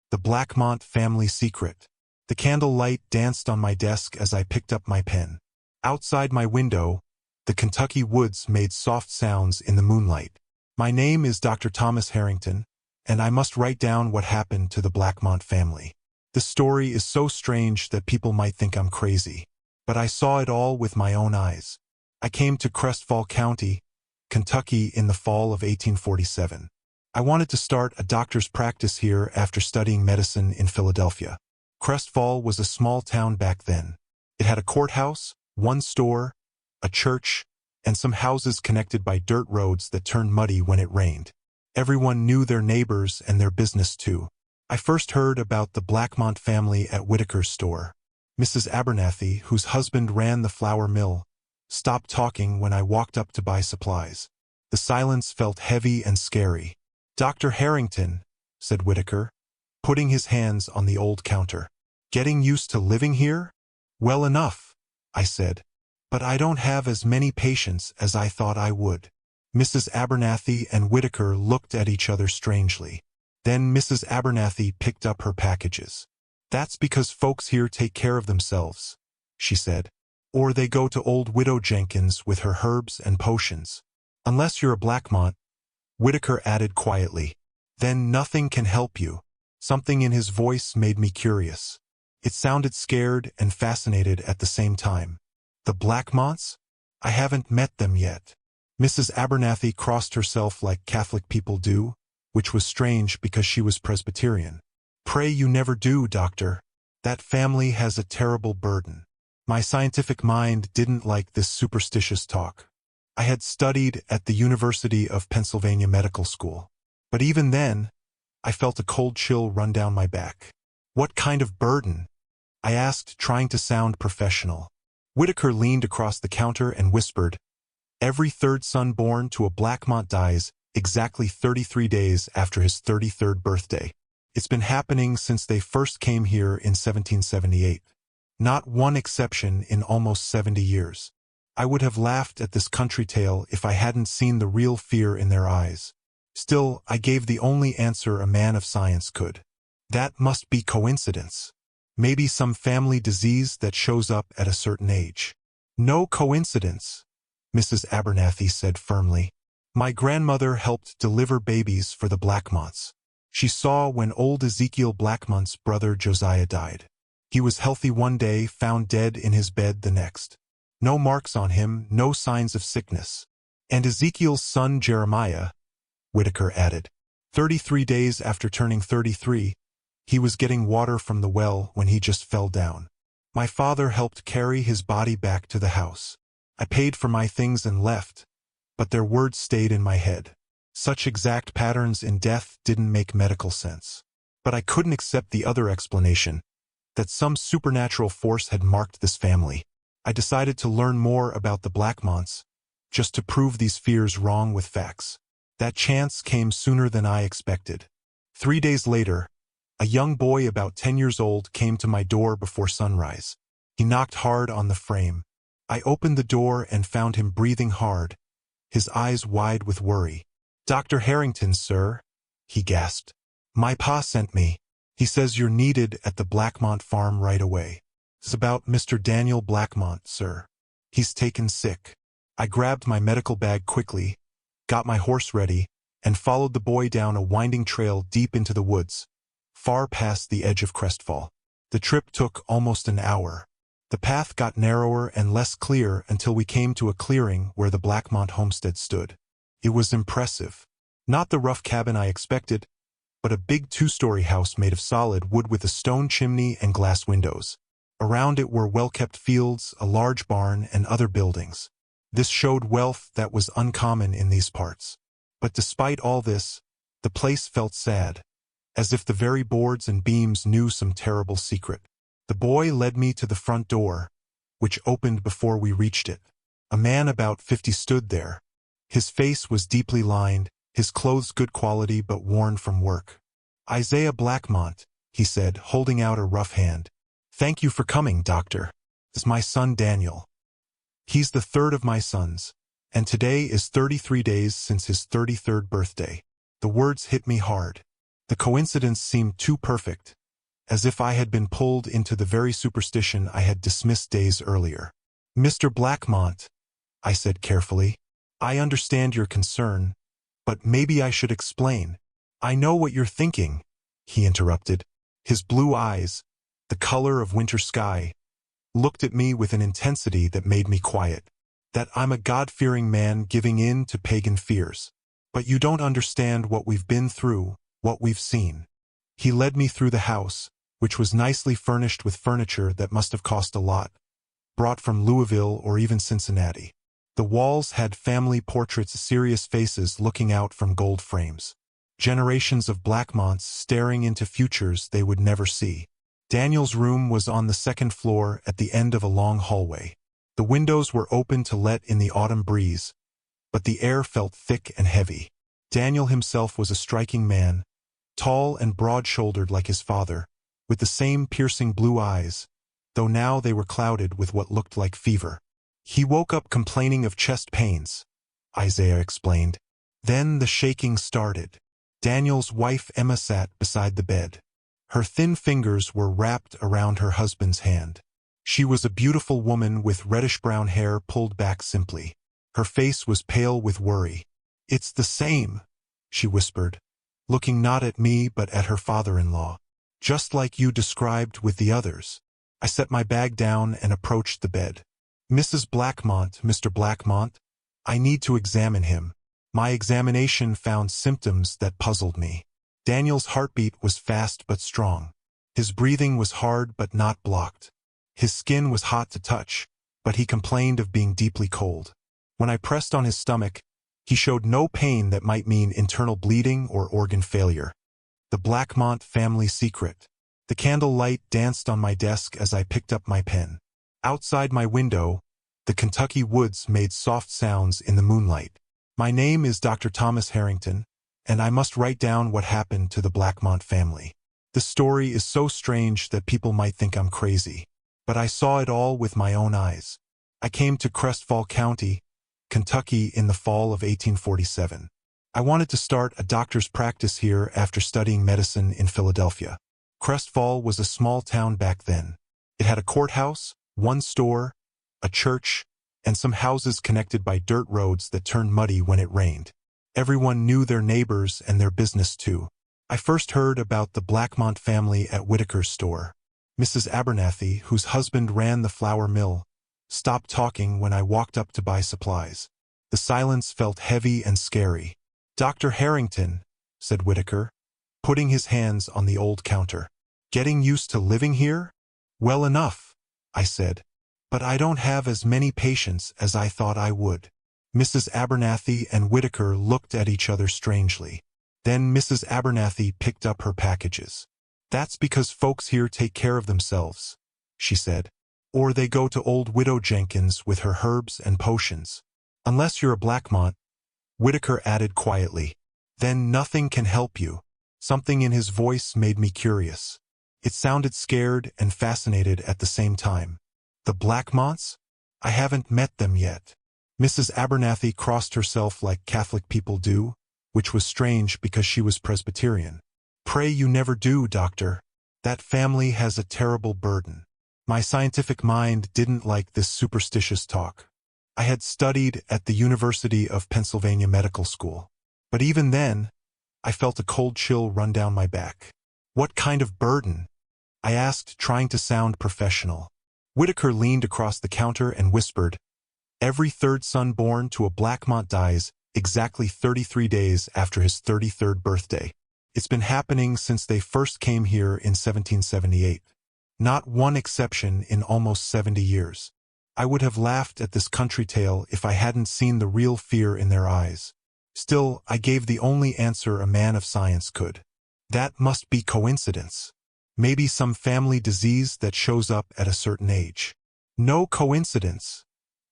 The Blackmont family secret. The candlelight danced on my desk as I picked up my pen. Outside my window, the Kentucky woods made soft sounds in the moonlight. My name is Dr. Thomas Harrington, and I must write down what happened to the Blackmont family. This story is so strange that people might think I'm crazy. But I saw it all with my own eyes. I came to Crestvall County, Kentucky in the fall of 1847. I wanted to start a doctor's practice here after studying medicine in Philadelphia. Crestfall was a small town back then. It had a courthouse, one store, a church, and some houses connected by dirt roads that turned muddy when it rained. Everyone knew their neighbors and their business too. I first heard about the Blackmont family at Whitaker's store. Mrs. Abernathy, whose husband ran the flour mill, stopped talking when I walked up to buy supplies. The silence felt heavy and scary. "Dr. Harrington," said Whitaker, putting his hands on the old counter. "Getting used to living here?" "Well enough," I said. "But I don't have as many patients as I thought I would." Mrs. Abernathy and Whitaker looked at each other strangely. Then Mrs. Abernathy picked up her packages. "That's because folks here take care of themselves," she said. "Or they go to old Widow Jenkins with her herbs and potions. Unless you're a Blackmont," Whitaker added quietly. "Then nothing can help you." Something in his voice made me curious. It sounded scared and fascinated at the same time. "The Blackmonts? I haven't met them yet." Mrs. Abernathy crossed herself like Catholic people do, which was strange because she was Presbyterian. "Pray you never do, doctor. That family has a terrible burden." My scientific mind didn't like this superstitious talk. I had studied at the University of Pennsylvania Medical School. But even then, I felt a cold chill run down my back. "What kind of burden?" I asked, trying to sound professional. Whitaker leaned across the counter and whispered, "Every third son born to a Blackmont dies exactly 33 days after his 33rd birthday. It's been happening since they first came here in 1778. Not one exception in almost 70 years. I would have laughed at this country tale if I hadn't seen the real fear in their eyes. Still, I gave the only answer a man of science could. That must be coincidence. Maybe some family disease that shows up at a certain age. "No coincidence," Mrs. Abernathy said firmly. "My grandmother helped deliver babies for the Blackmonts. She saw when old Ezekiel Blackmont's brother Josiah died. He was healthy one day, found dead in his bed the next. No marks on him, no signs of sickness. And Ezekiel's son Jeremiah," Whitaker added. 33 days after turning 33, he was getting water from the well when he just fell down. My father helped carry his body back to the house. I paid for my things and left, but their words stayed in my head. Such exact patterns in death didn't make medical sense. But I couldn't accept the other explanation, that some supernatural force had marked this family. I decided to learn more about the Blackmonts, just to prove these fears wrong with facts. That chance came sooner than I expected. 3 days later, a young boy about 10 years old came to my door before sunrise. He knocked hard on the frame. I opened the door and found him breathing hard, his eyes wide with worry. "Dr. Harrington, sir," he gasped. "My pa sent me. He says you're needed at the Blackmont farm right away. It's about Mr. Daniel Blackmont, sir. He's taken sick." I grabbed my medical bag quickly, got my horse ready, and followed the boy down a winding trail deep into the woods, far past the edge of Crestfall. The trip took almost an hour. The path got narrower and less clear until we came to a clearing where the Blackmont homestead stood. It was impressive. Not the rough cabin I expected, but a big 2-story house made of solid wood with a stone chimney and glass windows. Around it were well-kept fields, a large barn, and other buildings. This showed wealth that was uncommon in these parts. But despite all this, the place felt sad, as if the very boards and beams knew some terrible secret. The boy led me to the front door, which opened before we reached it. A man about 50 stood there. His face was deeply lined, his clothes good quality but worn from work. "Isaiah Blackmont," he said, holding out a rough hand. "Thank you for coming, doctor. This is my son Daniel. He's the third of my sons, and today is 33 days since his 33rd birthday." The words hit me hard. The coincidence seemed too perfect, as if I had been pulled into the very superstition I had dismissed days earlier. "Mr. Blackmont," I said carefully, "I understand your concern, but maybe I should explain." "I know what you're thinking," he interrupted. His blue eyes, the color of winter sky, looked at me with an intensity that made me quiet. "That I'm a God-fearing man giving in to pagan fears. But you don't understand what we've been through, what we've seen." He led me through the house, which was nicely furnished with furniture that must have cost a lot, brought from Louisville or even Cincinnati. The walls had family portraits, serious faces looking out from gold frames. Generations of Blackmonts staring into futures they would never see. Daniel's room was on the second floor at the end of a long hallway. The windows were open to let in the autumn breeze, but the air felt thick and heavy. Daniel himself was a striking man, tall and broad-shouldered like his father, with the same piercing blue eyes, though now they were clouded with what looked like fever. "He woke up complaining of chest pains," Isaiah explained. Then the shaking started. Daniel's wife Emma sat beside the bed. Her thin fingers were wrapped around her husband's hand. She was a beautiful woman with reddish-brown hair pulled back simply. Her face was pale with worry. "It's the same," she whispered, looking not at me but at her father-in-law. "Just like you described with the others." I set my bag down and approached the bed. "Mrs. Blackmont, Mr. Blackmont, I need to examine him." My examination found symptoms that puzzled me. Daniel's heartbeat was fast but strong. His breathing was hard but not blocked. His skin was hot to touch, but he complained of being deeply cold. When I pressed on his stomach, he showed no pain that might mean internal bleeding or organ failure. The Blackmont family secret. The candle light danced on my desk as I picked up my pen. Outside my window, the Kentucky woods made soft sounds in the moonlight. "My name is Dr. Thomas Harrington, and I must write down what happened to the Blackmont family. The story is so strange that people might think I'm crazy. But I saw it all with my own eyes. I came to Crestfall County, Kentucky in the fall of 1847. I wanted to start a doctor's practice here after studying medicine in Philadelphia. Crestfall was a small town back then. It had a courthouse, one store, a church, and some houses connected by dirt roads that turned muddy when it rained. Everyone knew their neighbors and their business too. I first heard about the Blackmont family at Whitaker's store. Mrs. Abernathy, whose husband ran the flour mill, stopped talking when I walked up to buy supplies. The silence felt heavy and scary. "Dr. Harrington," said Whitaker, putting his hands on the old counter. "Getting used to living here?" "Well enough," I said, "but I don't have as many patients as I thought I would." Mrs. Abernathy and Whitaker looked at each other strangely. Then Mrs. Abernathy picked up her packages. "That's because folks here take care of themselves," she said. "Or they go to old Widow Jenkins with her herbs and potions. Unless you're a Blackmont," Whitaker added quietly. "Then nothing can help you." Something in his voice made me curious. It sounded scared and fascinated at the same time. "The Blackmonts? I haven't met them yet." Mrs. Abernathy crossed herself like Catholic people do, which was strange because she was Presbyterian. "Pray you never do, Doctor. That family has a terrible burden." My scientific mind didn't like this superstitious talk. I had studied at the University of Pennsylvania Medical School. But even then, I felt a cold chill run down my back. "What kind of burden?" I asked, trying to sound professional. Whitaker leaned across the counter and whispered, "Every third son born to a Blackmont dies exactly 33 days after his 33rd birthday. It's been happening since they first came here in 1778. Not one exception in almost 70 years. I would have laughed at this country tale if I hadn't seen the real fear in their eyes. Still, I gave the only answer a man of science could. That must be coincidence. Maybe some family disease that shows up at a certain age. "No coincidence,"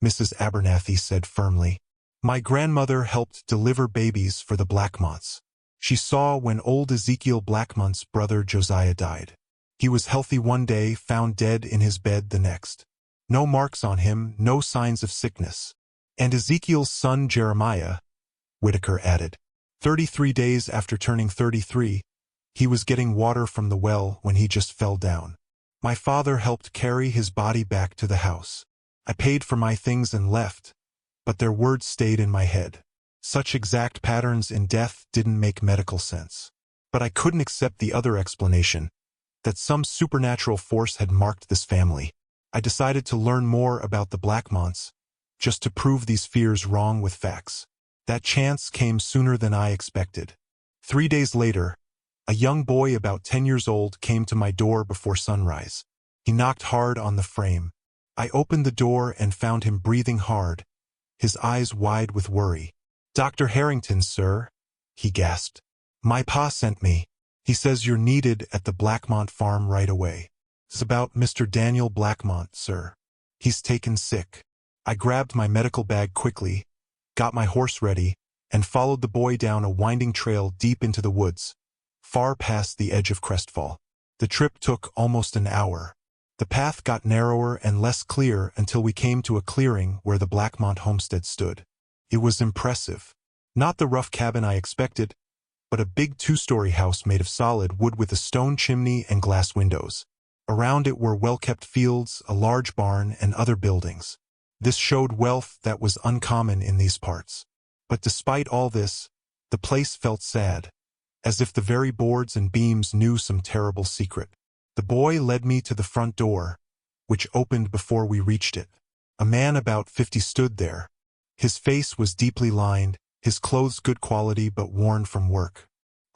Mrs. Abernathy said firmly. "My grandmother helped deliver babies for the Blackmonts. She saw when old Ezekiel Blackmont's brother Josiah died. He was healthy one day, found dead in his bed the next. No marks on him, no signs of sickness. And Ezekiel's son Jeremiah," Whitaker added. 33 days after turning 33, He was getting water from the well when he just fell down. My father helped carry his body back to the house. I paid for my things and left, but their words stayed in my head. Such exact patterns in death didn't make medical sense. But I couldn't accept the other explanation, that some supernatural force had marked this family. I decided to learn more about the Blackmonts, just to prove these fears wrong with facts. That chance came sooner than I expected. 3 days later, a young boy about 10 years old came to my door before sunrise. He knocked hard on the frame. I opened the door and found him breathing hard, his eyes wide with worry. "Dr. Harrington, sir," he gasped. "My pa sent me. He says you're needed at the Blackmont farm right away. It's about Mr. Daniel Blackmont, sir. He's taken sick." I grabbed my medical bag quickly, got my horse ready, and followed the boy down a winding trail deep into the woods, far past the edge of Crestfall. The trip took almost an hour. The path got narrower and less clear until we came to a clearing where the Blackmont homestead stood. It was impressive. Not the rough cabin I expected, but a big 2-story house made of solid wood with a stone chimney and glass windows. Around it were well-kept fields, a large barn, and other buildings. This showed wealth that was uncommon in these parts. But despite all this, the place felt sad, as if the very boards and beams knew some terrible secret. The boy led me to the front door, which opened before we reached it. A man about 50 stood there. His face was deeply lined, his clothes good quality but worn from work.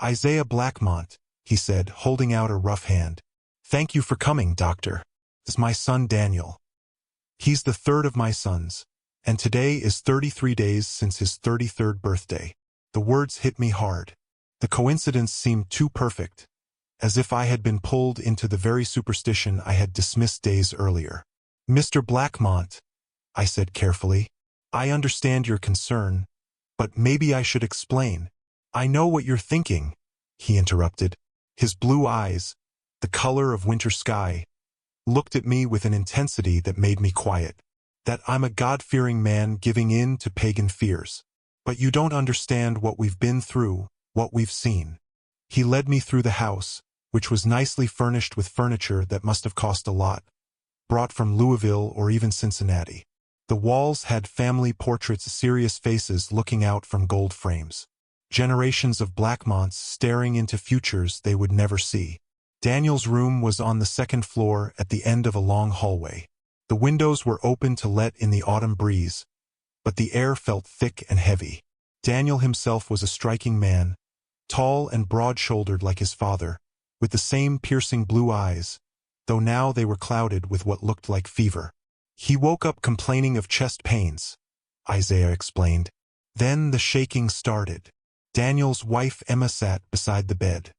"Isaiah Blackmont," he said, holding out a rough hand. "Thank you for coming, doctor. This is my son Daniel. He's the third of my sons, and today is 33 days since his 33rd birthday." The words hit me hard. The coincidence seemed too perfect, as if I had been pulled into the very superstition I had dismissed days earlier. "Mr. Blackmont," I said carefully, "I understand your concern, but maybe I should explain." "I know what you're thinking," he interrupted. His blue eyes, the color of winter sky, looked at me with an intensity that made me quiet. "That I'm a God-fearing man giving in to pagan fears. But you don't understand what we've been through, what we've seen." He led me through the house, which was nicely furnished with furniture that must have cost a lot, brought from Louisville or even Cincinnati. The walls had family portraits, serious faces looking out from gold frames. Generations of Blackmonts staring into futures they would never see. Daniel's room was on the second floor at the end of a long hallway. The windows were open to let in the autumn breeze, but the air felt thick and heavy. Daniel himself was a striking man, tall and broad-shouldered like his father, with the same piercing blue eyes, though now they were clouded with what looked like fever. "He woke up complaining of chest pains," Isaiah explained. Then the shaking started. Daniel's wife Emma sat beside the bed.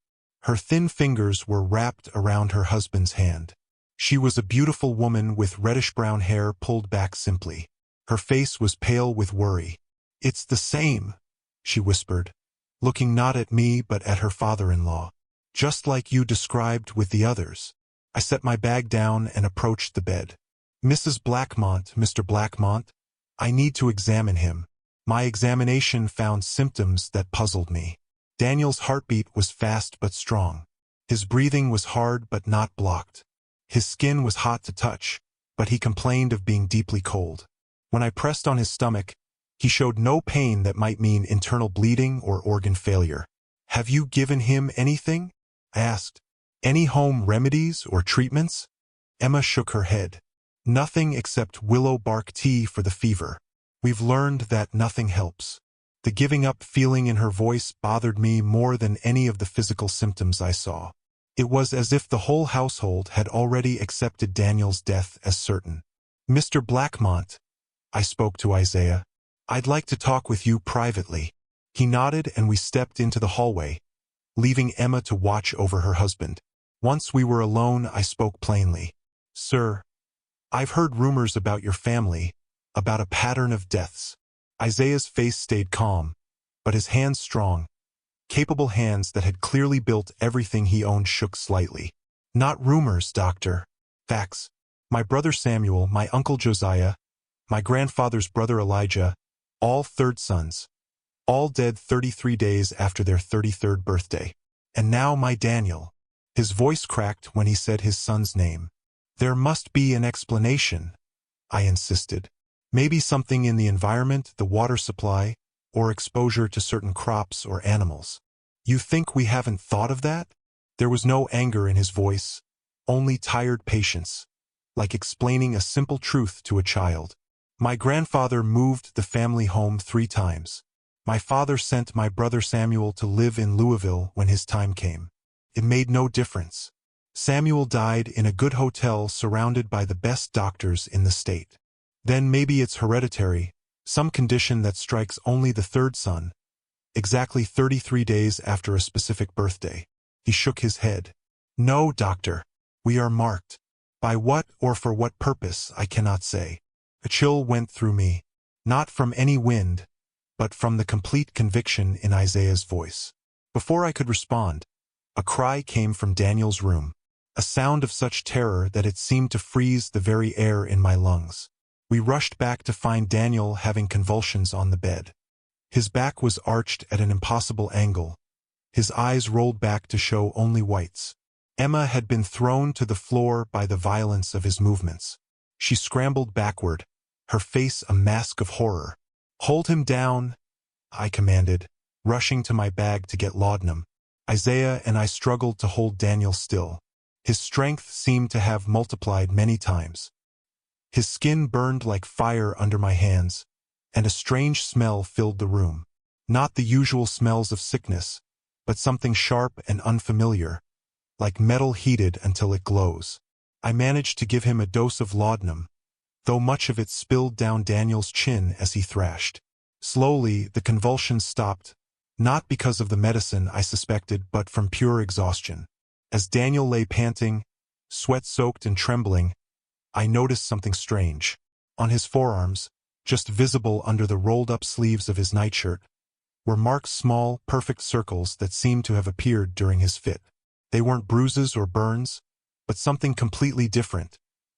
Her thin fingers were wrapped around her husband's hand. She was a beautiful woman with reddish-brown hair pulled back simply. Her face was pale with worry. "It's the same," she whispered, looking not at me but at her father-in-law. "Just like you described with the others." I set my bag down and approached the bed. "Mrs. Blackmont, Mr. Blackmont, I need to examine him." My examination found symptoms that puzzled me. Daniel's heartbeat was fast but strong. His breathing was hard but not blocked. His skin was hot to touch, but he complained of being deeply cold. When I pressed on his stomach, he showed no pain that might mean internal bleeding or organ failure. "Have you given him anything?" I asked. "Any home remedies or treatments?" Emma shook her head. "Nothing except willow bark tea for the fever. We've learned that nothing helps." The giving up feeling in her voice bothered me more than any of the physical symptoms I saw. It was as if the whole household had already accepted Daniel's death as certain. "Mr. Blackmont," I spoke to Isaiah, "I'd like to talk with you privately." He nodded and we stepped into the hallway, leaving Emma to watch over her husband. Once we were alone, I spoke plainly. "Sir, I've heard rumors about your family, about a pattern of deaths." Isaiah's face stayed calm, but his hands strong. Capable hands that had clearly built everything he owned shook slightly. "Not rumors, doctor. Facts. My brother Samuel, my uncle Josiah, my grandfather's brother Elijah, all third sons, all dead 33 days after their 33rd birthday. And now my Daniel. His voice cracked when he said his son's name. There must be an explanation, I insisted. Maybe something in the environment, the water supply, or exposure to certain crops or animals. You think we haven't thought of that? There was no anger in his voice, only tired patience, like explaining a simple truth to a child. My grandfather moved the family home 3 times. My father sent my brother Samuel to live in Louisville when his time came. It made no difference. Samuel died in a good hotel surrounded by the best doctors in the state. Then maybe it's hereditary, some condition that strikes only the 3rd son, exactly 33 days after a specific birthday. He shook his head. No, doctor. We are marked. By what or for what purpose, I cannot say. A chill went through me, not from any wind, but from the complete conviction in Isaiah's voice. Before I could respond, a cry came from Daniel's room, a sound of such terror that it seemed to freeze the very air in my lungs. We rushed back to find Daniel having convulsions on the bed. His back was arched at an impossible angle. His eyes rolled back to show only whites. Emma had been thrown to the floor by the violence of his movements. She scrambled backward, her face a mask of horror. Hold him down, I commanded, rushing to my bag to get laudanum. Isaiah and I struggled to hold Daniel still. His strength seemed to have multiplied many times. His skin burned like fire under my hands, and a strange smell filled the room. Not the usual smells of sickness, but something sharp and unfamiliar, like metal heated until it glows. I managed to give him a dose of laudanum, though much of it spilled down Daniel's chin as he thrashed. Slowly, the convulsions stopped, not because of the medicine I suspected, but from pure exhaustion. As Daniel lay panting, sweat-soaked and trembling, I noticed something strange. On his forearms, just visible under the rolled-up sleeves of his nightshirt, were marked small, perfect circles that seemed to have appeared during his fit. They weren't bruises or burns, but something completely different,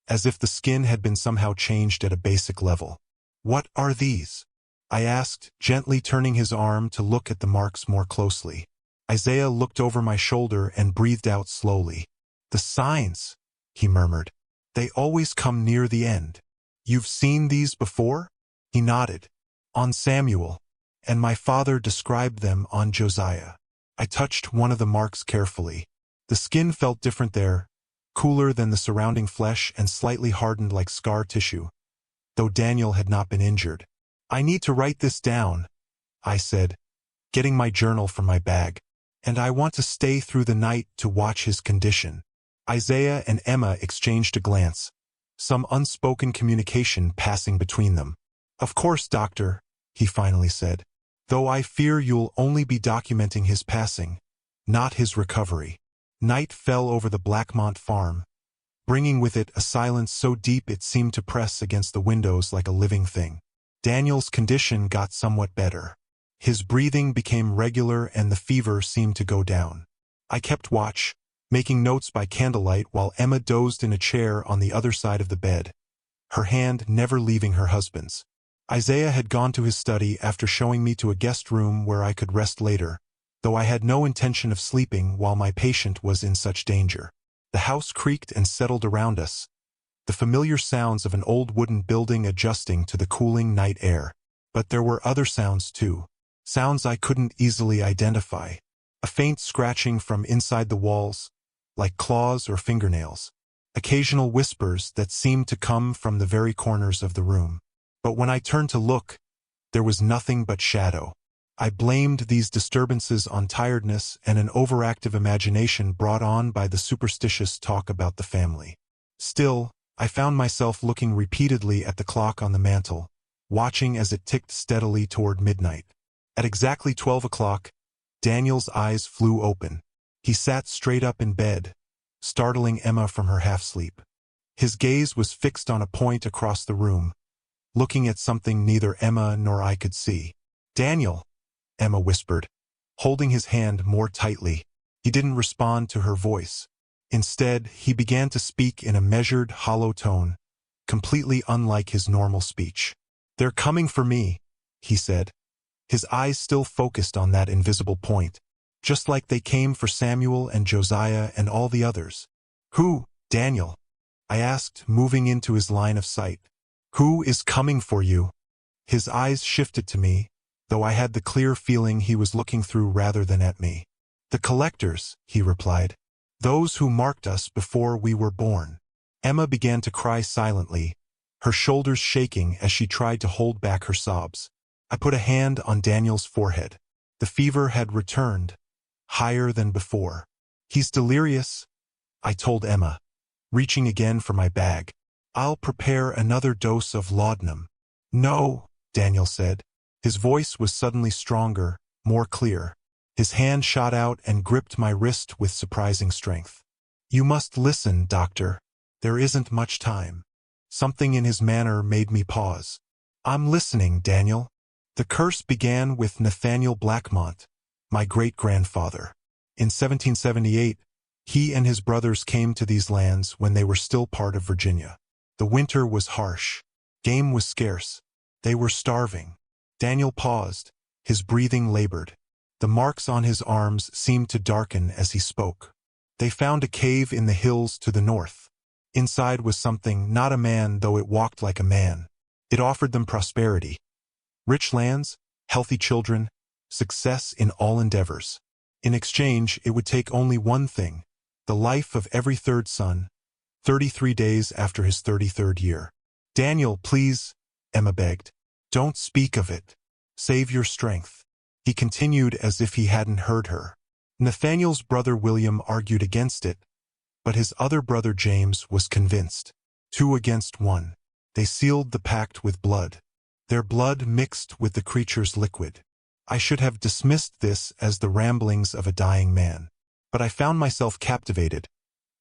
as if the skin had been somehow changed at a basic level. What are these? I asked, gently turning his arm to look at the marks more closely. Isaiah looked over my shoulder and breathed out slowly. The signs, he murmured. They always come near the end. You've seen these before? He nodded. On Samuel, and my father described them on Josiah. I touched one of the marks carefully. The skin felt different there, cooler than the surrounding flesh and slightly hardened like scar tissue, though Daniel had not been injured. I need to write this down, I said, getting my journal from my bag. And I want to stay through the night to watch his condition. Isaiah and Emma exchanged a glance, some unspoken communication passing between them. Of course, doctor, he finally said, though I fear you'll only be documenting his passing, not his recovery. Night fell over the Blackmont farm, bringing with it a silence so deep it seemed to press against the windows like a living thing. Daniel's condition got somewhat better. His breathing became regular and the fever seemed to go down. I kept watch, making notes by candlelight while Emma dozed in a chair on the other side of the bed, her hand never leaving her husband's. Isaiah had gone to his study after showing me to a guest room where I could rest later, though I had no intention of sleeping while my patient was in such danger. The house creaked and settled around us, the familiar sounds of an old wooden building adjusting to the cooling night air. But there were other sounds too, sounds I couldn't easily identify. A faint scratching from inside the walls, like claws or fingernails. Occasional whispers that seemed to come from the very corners of the room. But when I turned to look, there was nothing but shadow. I blamed these disturbances on tiredness and an overactive imagination brought on by the superstitious talk about the family. Still, I found myself looking repeatedly at the clock on the mantel, watching as it ticked steadily toward midnight. At exactly 12 o'clock, Daniel's eyes flew open. He sat straight up in bed, startling Emma from her half-sleep. His gaze was fixed on a point across the room, looking at something neither Emma nor I could see. "Daniel," Emma whispered, holding his hand more tightly. He didn't respond to her voice. Instead, he began to speak in a measured, hollow tone, completely unlike his normal speech. "They're coming for me," he said, his eyes still focused on that invisible point. just like they came for Samuel and Josiah and all the others. Who, Daniel? I asked, moving into his line of sight. Who is coming for you? His eyes shifted to me, though I had the clear feeling he was looking through rather than at me. The collectors, he replied. Those who marked us before we were born. Emma began to cry silently, her shoulders shaking as she tried to hold back her sobs. I put a hand on Daniel's forehead. The fever had returned, higher than before. He's delirious, I told Emma, reaching again for my bag. I'll prepare another dose of laudanum. No, Daniel said. His voice was suddenly stronger, more clear. His hand shot out and gripped my wrist with surprising strength. You must listen, doctor. There isn't much time. Something in his manner made me pause. I'm listening, Daniel. The curse began with Nathaniel Blackmont, my great-grandfather. In 1778, he and his brothers came to these lands when they were still part of Virginia. The winter was harsh. Game was scarce. They were starving. Daniel paused, his breathing labored. The marks on his arms seemed to darken as he spoke. They found a cave in the hills to the north. Inside was something, not a man, though it walked like a man. It offered them prosperity. Rich lands, healthy children, success in all endeavors. In exchange, it would take only one thing, the life of every third son, 33 days after his 33rd year. Daniel, please, Emma begged. Don't speak of it. Save your strength. He continued as if he hadn't heard her. Nathaniel's brother William argued against it, but his other brother James was convinced. 2 against 1. They sealed the pact with blood. Their blood mixed with the creature's liquid. I should have dismissed this as the ramblings of a dying man. But I found myself captivated,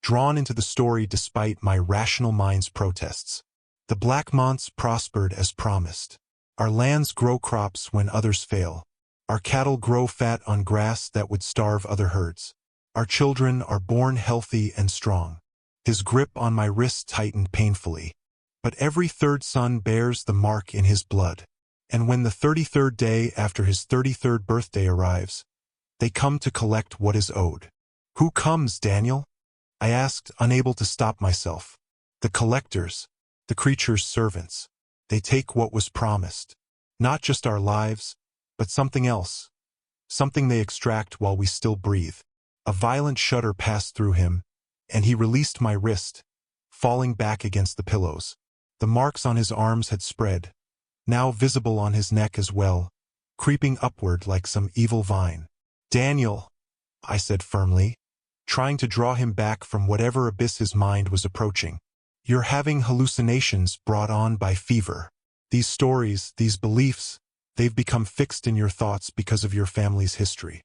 drawn into the story despite my rational mind's protests. The Blackmonts prospered as promised. Our lands grow crops when others fail. Our cattle grow fat on grass that would starve other herds. Our children are born healthy and strong. His grip on my wrist tightened painfully. But every third son bears the mark in his blood. And when the 33rd day after his 33rd birthday arrives, they come to collect what is owed. Who comes, Daniel? I asked, unable to stop myself. The collectors, the creature's servants. They take what was promised. Not just our lives, but something else. Something they extract while we still breathe. A violent shudder passed through him, and he released my wrist, falling back against the pillows. The marks on his arms had spread, now visible on his neck as well, creeping upward like some evil vine. Daniel, I said firmly, trying to draw him back from whatever abyss his mind was approaching. You're having hallucinations brought on by fever. These stories, these beliefs, they've become fixed in your thoughts because of your family's history.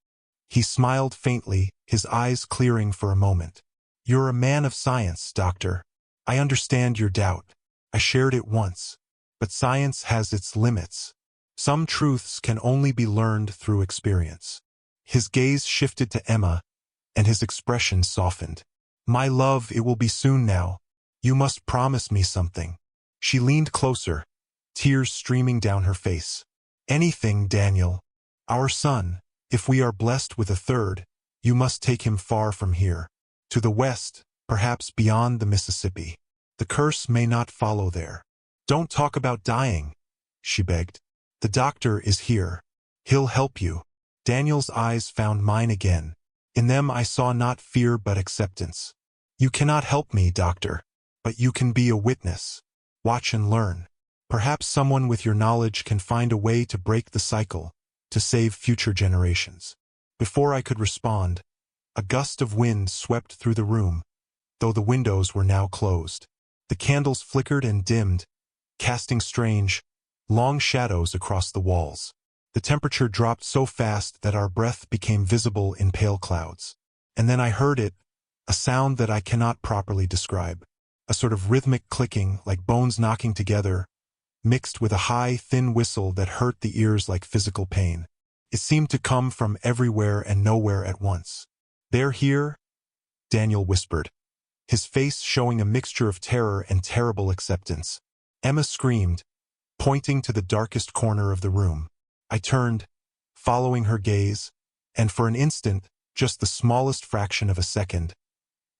He smiled faintly, his eyes clearing for a moment. You're a man of science, doctor. I understand your doubt. I shared it once. But science has its limits. Some truths can only be learned through experience. His gaze shifted to Emma, and his expression softened. My love, it will be soon now. You must promise me something. She leaned closer, tears streaming down her face. Anything, Daniel. Our son, if we are blessed with a third, you must take him far from here. To the west, perhaps beyond the Mississippi. The curse may not follow there. Don't talk about dying, she begged. The doctor is here. He'll help you. Daniel's eyes found mine again. In them I saw not fear but acceptance. You cannot help me, doctor, but you can be a witness. Watch and learn. Perhaps someone with your knowledge can find a way to break the cycle, to save future generations. Before I could respond, a gust of wind swept through the room, though the windows were now closed. The candles flickered and dimmed, casting strange, long shadows across the walls. The temperature dropped so fast that our breath became visible in pale clouds. And then I heard it, a sound that I cannot properly describe. A sort of rhythmic clicking, like bones knocking together, mixed with a high, thin whistle that hurt the ears like physical pain. It seemed to come from everywhere and nowhere at once. They're here, Daniel whispered, his face showing a mixture of terror and terrible acceptance. Emma screamed, pointing to the darkest corner of the room. I turned, following her gaze, And for an instant, just the smallest fraction of a second,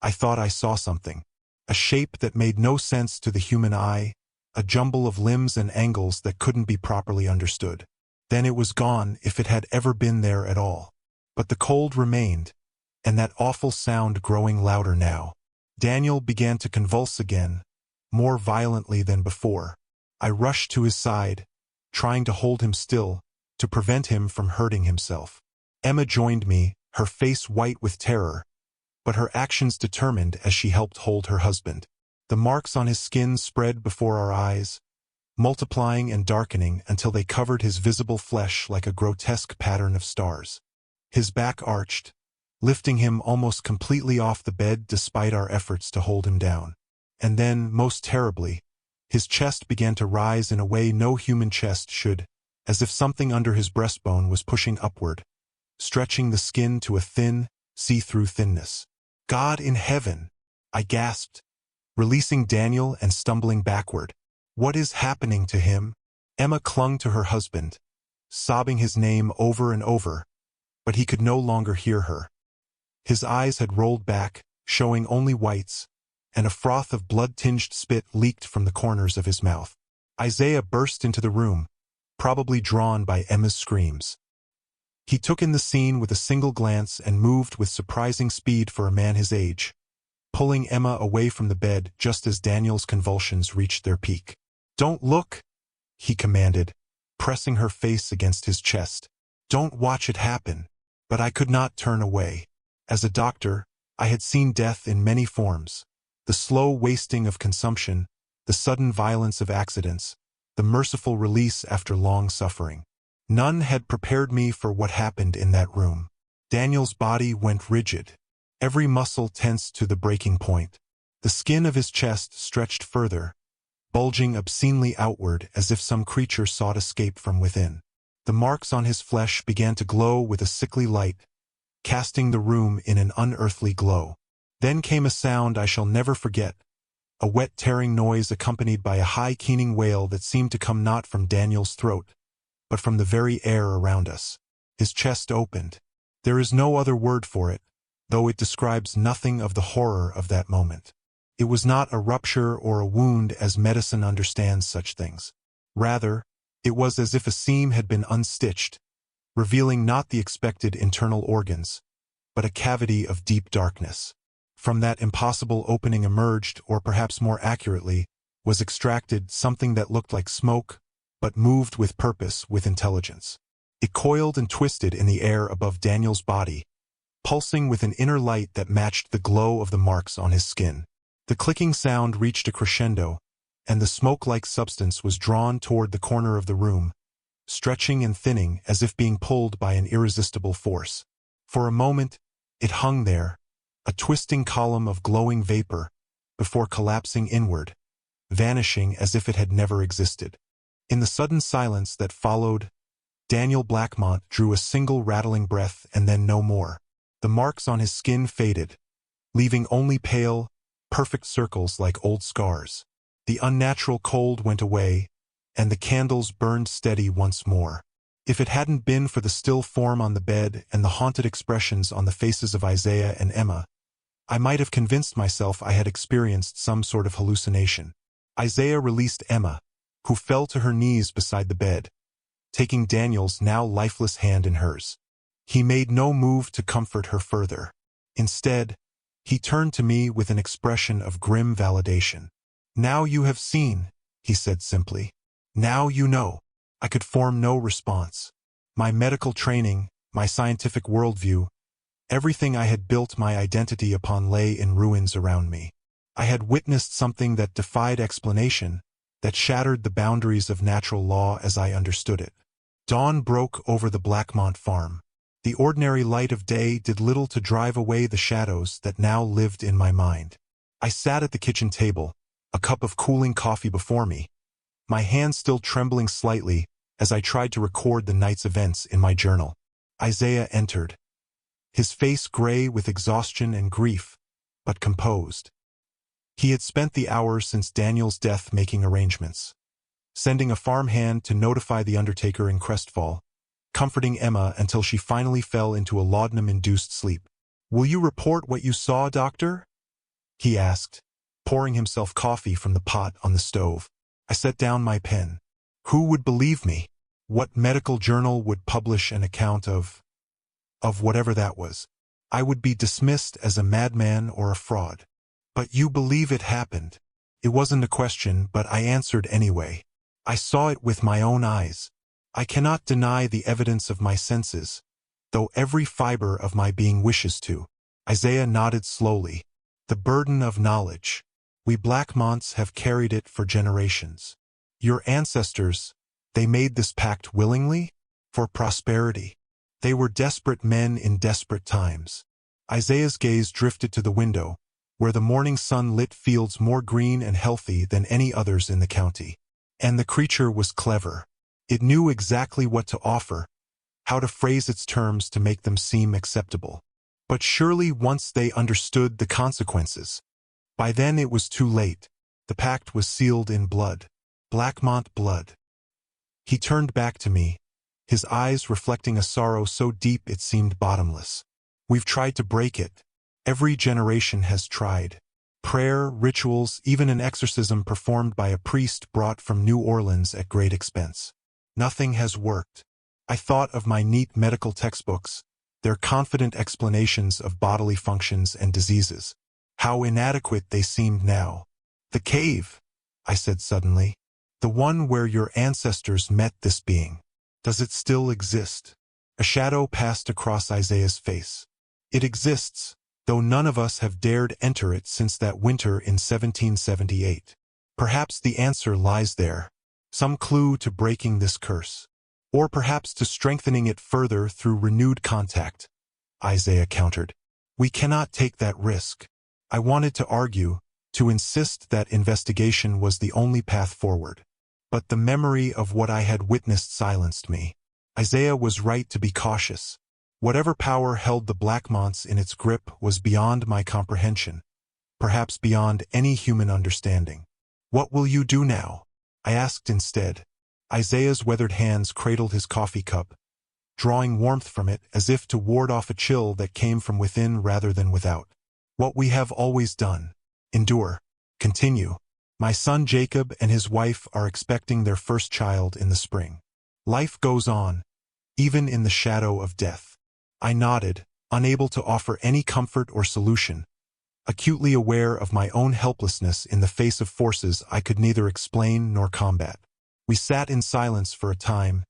I thought I saw something. A shape that made no sense to the human eye, a jumble of limbs and angles that couldn't be properly understood. Then it was gone, if it had ever been there at all. But the cold remained, and that awful sound growing louder now. Daniel began to convulse again, more violently than before. I rushed to his side, trying to hold him still, to prevent him from hurting himself. Emma joined me, her face white with terror, but her actions determined as she helped hold her husband. The marks on his skin spread before our eyes, multiplying and darkening until they covered his visible flesh like a grotesque pattern of stars. His back arched, lifting him almost completely off the bed despite our efforts to hold him down. And then, most terribly, his chest began to rise in a way no human chest should, as if something under his breastbone was pushing upward, stretching the skin to a thin, see-through thinness. God in heaven! I gasped, releasing Daniel and stumbling backward. What is happening to him? Emma clung to her husband, sobbing his name over and over, but he could no longer hear her. His eyes had rolled back, showing only whites, and a froth of blood-tinged spit leaked from the corners of his mouth. Isaiah burst into the room, probably drawn by Emma's screams. He took in the scene with a single glance and moved with surprising speed for a man his age, pulling Emma away from the bed just as Daniel's convulsions reached their peak. "Don't look," he commanded, pressing her face against his chest. "Don't watch it happen." But I could not turn away. As a doctor, I had seen death in many forms: the slow wasting of consumption, the sudden violence of accidents, the merciful release after long suffering. None had prepared me for what happened in that room. Daniel's body went rigid, every muscle tensed to the breaking point. The skin of his chest stretched further, bulging obscenely outward as if some creature sought escape from within. The marks on his flesh began to glow with a sickly light, casting the room in an unearthly glow. Then came a sound I shall never forget, a wet tearing noise accompanied by a high keening wail that seemed to come not from Daniel's throat, but from the very air around us. His chest opened. There is no other word for it, though it describes nothing of the horror of that moment. It was not a rupture or a wound as medicine understands such things. Rather, it was as if a seam had been unstitched, revealing not the expected internal organs, but a cavity of deep darkness. From that impossible opening emerged, or perhaps more accurately, was extracted something that looked like smoke, but moved with purpose, with intelligence. It coiled and twisted in the air above Daniel's body, pulsing with an inner light that matched the glow of the marks on his skin. The clicking sound reached a crescendo, and the smoke-like substance was drawn toward the corner of the room, stretching and thinning as if being pulled by an irresistible force. For a moment, it hung there, a twisting column of glowing vapor, before collapsing inward, vanishing as if it had never existed. In the sudden silence that followed, Daniel Blackmont drew a single rattling breath and then no more. The marks on his skin faded, leaving only pale, perfect circles like old scars. The unnatural cold went away, and the candles burned steady once more. If it hadn't been for the still form on the bed and the haunted expressions on the faces of Isaiah and Emma, I might have convinced myself I had experienced some sort of hallucination. Isaiah released Emma, who fell to her knees beside the bed, taking Daniel's now lifeless hand in hers. He made no move to comfort her further. Instead, he turned to me with an expression of grim validation. "Now you have seen," he said simply. "Now you know." I could form no response. My medical training, my scientific worldview, everything I had built my identity upon lay in ruins around me. I had witnessed something that defied explanation, that shattered the boundaries of natural law as I understood it. Dawn broke over the Blackmont farm. The ordinary light of day did little to drive away the shadows that now lived in my mind. I sat at the kitchen table, a cup of cooling coffee before me, my hand still trembling slightly as I tried to record the night's events in my journal. Isaiah entered, his face gray with exhaustion and grief, but composed. He had spent the hours since Daniel's death making arrangements, sending a farmhand to notify the undertaker in Crestvall, comforting Emma until she finally fell into a laudanum-induced sleep. "Will you report what you saw, doctor?" he asked, pouring himself coffee from the pot on the stove. I set down my pen. Who would believe me? What medical journal would publish an account of whatever that was? I would be dismissed as a madman or a fraud. But you believe it happened. It wasn't a question, but I answered anyway. I saw it with my own eyes. I cannot deny the evidence of my senses, though every fiber of my being wishes to. Isaiah nodded slowly. The burden of knowledge. We Blackmonts have carried it for generations. Your ancestors, they made this pact willingly? For prosperity. They were desperate men in desperate times. Isaiah's gaze drifted to the window, where the morning sun lit fields more green and healthy than any others in the county. And the creature was clever. It knew exactly what to offer, how to phrase its terms to make them seem acceptable. But surely once they understood the consequences. By then it was too late. The pact was sealed in blood. Blackmont blood. He turned back to me, his eyes reflecting a sorrow so deep it seemed bottomless. We've tried to break it. Every generation has tried. Prayer, rituals, even an exorcism performed by a priest brought from New Orleans at great expense. Nothing has worked. I thought of my neat medical textbooks, their confident explanations of bodily functions and diseases. How inadequate they seemed now. The cave, I said suddenly. The one where your ancestors met this being. Does it still exist? A shadow passed across Isaiah's face. It exists, though none of us have dared enter it since that winter in 1778. Perhaps the answer lies there. Some clue to breaking this curse. Or perhaps to strengthening it further through renewed contact. Isaiah countered. We cannot take that risk. I wanted to argue, to insist that investigation was the only path forward. But the memory of what I had witnessed silenced me. Isaiah was right to be cautious. Whatever power held the Blackmonts in its grip was beyond my comprehension, perhaps beyond any human understanding. What will you do now? I asked instead. Isaiah's weathered hands cradled his coffee cup, drawing warmth from it as if to ward off a chill that came from within rather than without. What we have always done. Endure. Continue. My son Jacob and his wife are expecting their first child in the spring. Life goes on, even in the shadow of death. I nodded, unable to offer any comfort or solution, acutely aware of my own helplessness in the face of forces I could neither explain nor combat. We sat in silence for a time,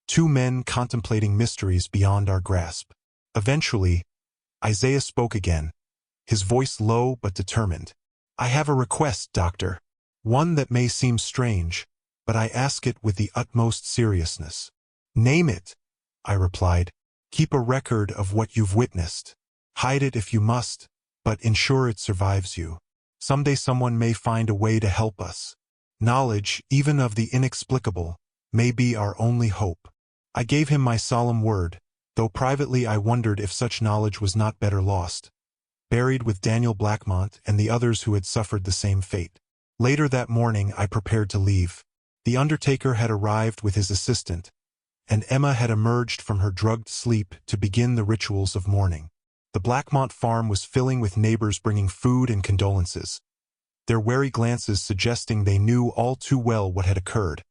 two men contemplating mysteries beyond our grasp. Eventually, Isaiah spoke again, his voice low but determined. I have a request, Doctor. One that may seem strange, but I ask it with the utmost seriousness. Name it, I replied. Keep a record of what you've witnessed. Hide it if you must, but ensure it survives you. Someday someone may find a way to help us. Knowledge, even of the inexplicable, may be our only hope. I gave him my solemn word, though privately I wondered if such knowledge was not better lost, buried with Daniel Blackmont and the others who had suffered the same fate. Later that morning I prepared to leave. The undertaker had arrived with his assistant, and Emma had emerged from her drugged sleep to begin the rituals of mourning. The Blackmont farm was filling with neighbors bringing food and condolences, their wary glances suggesting they knew all too well what had occurred,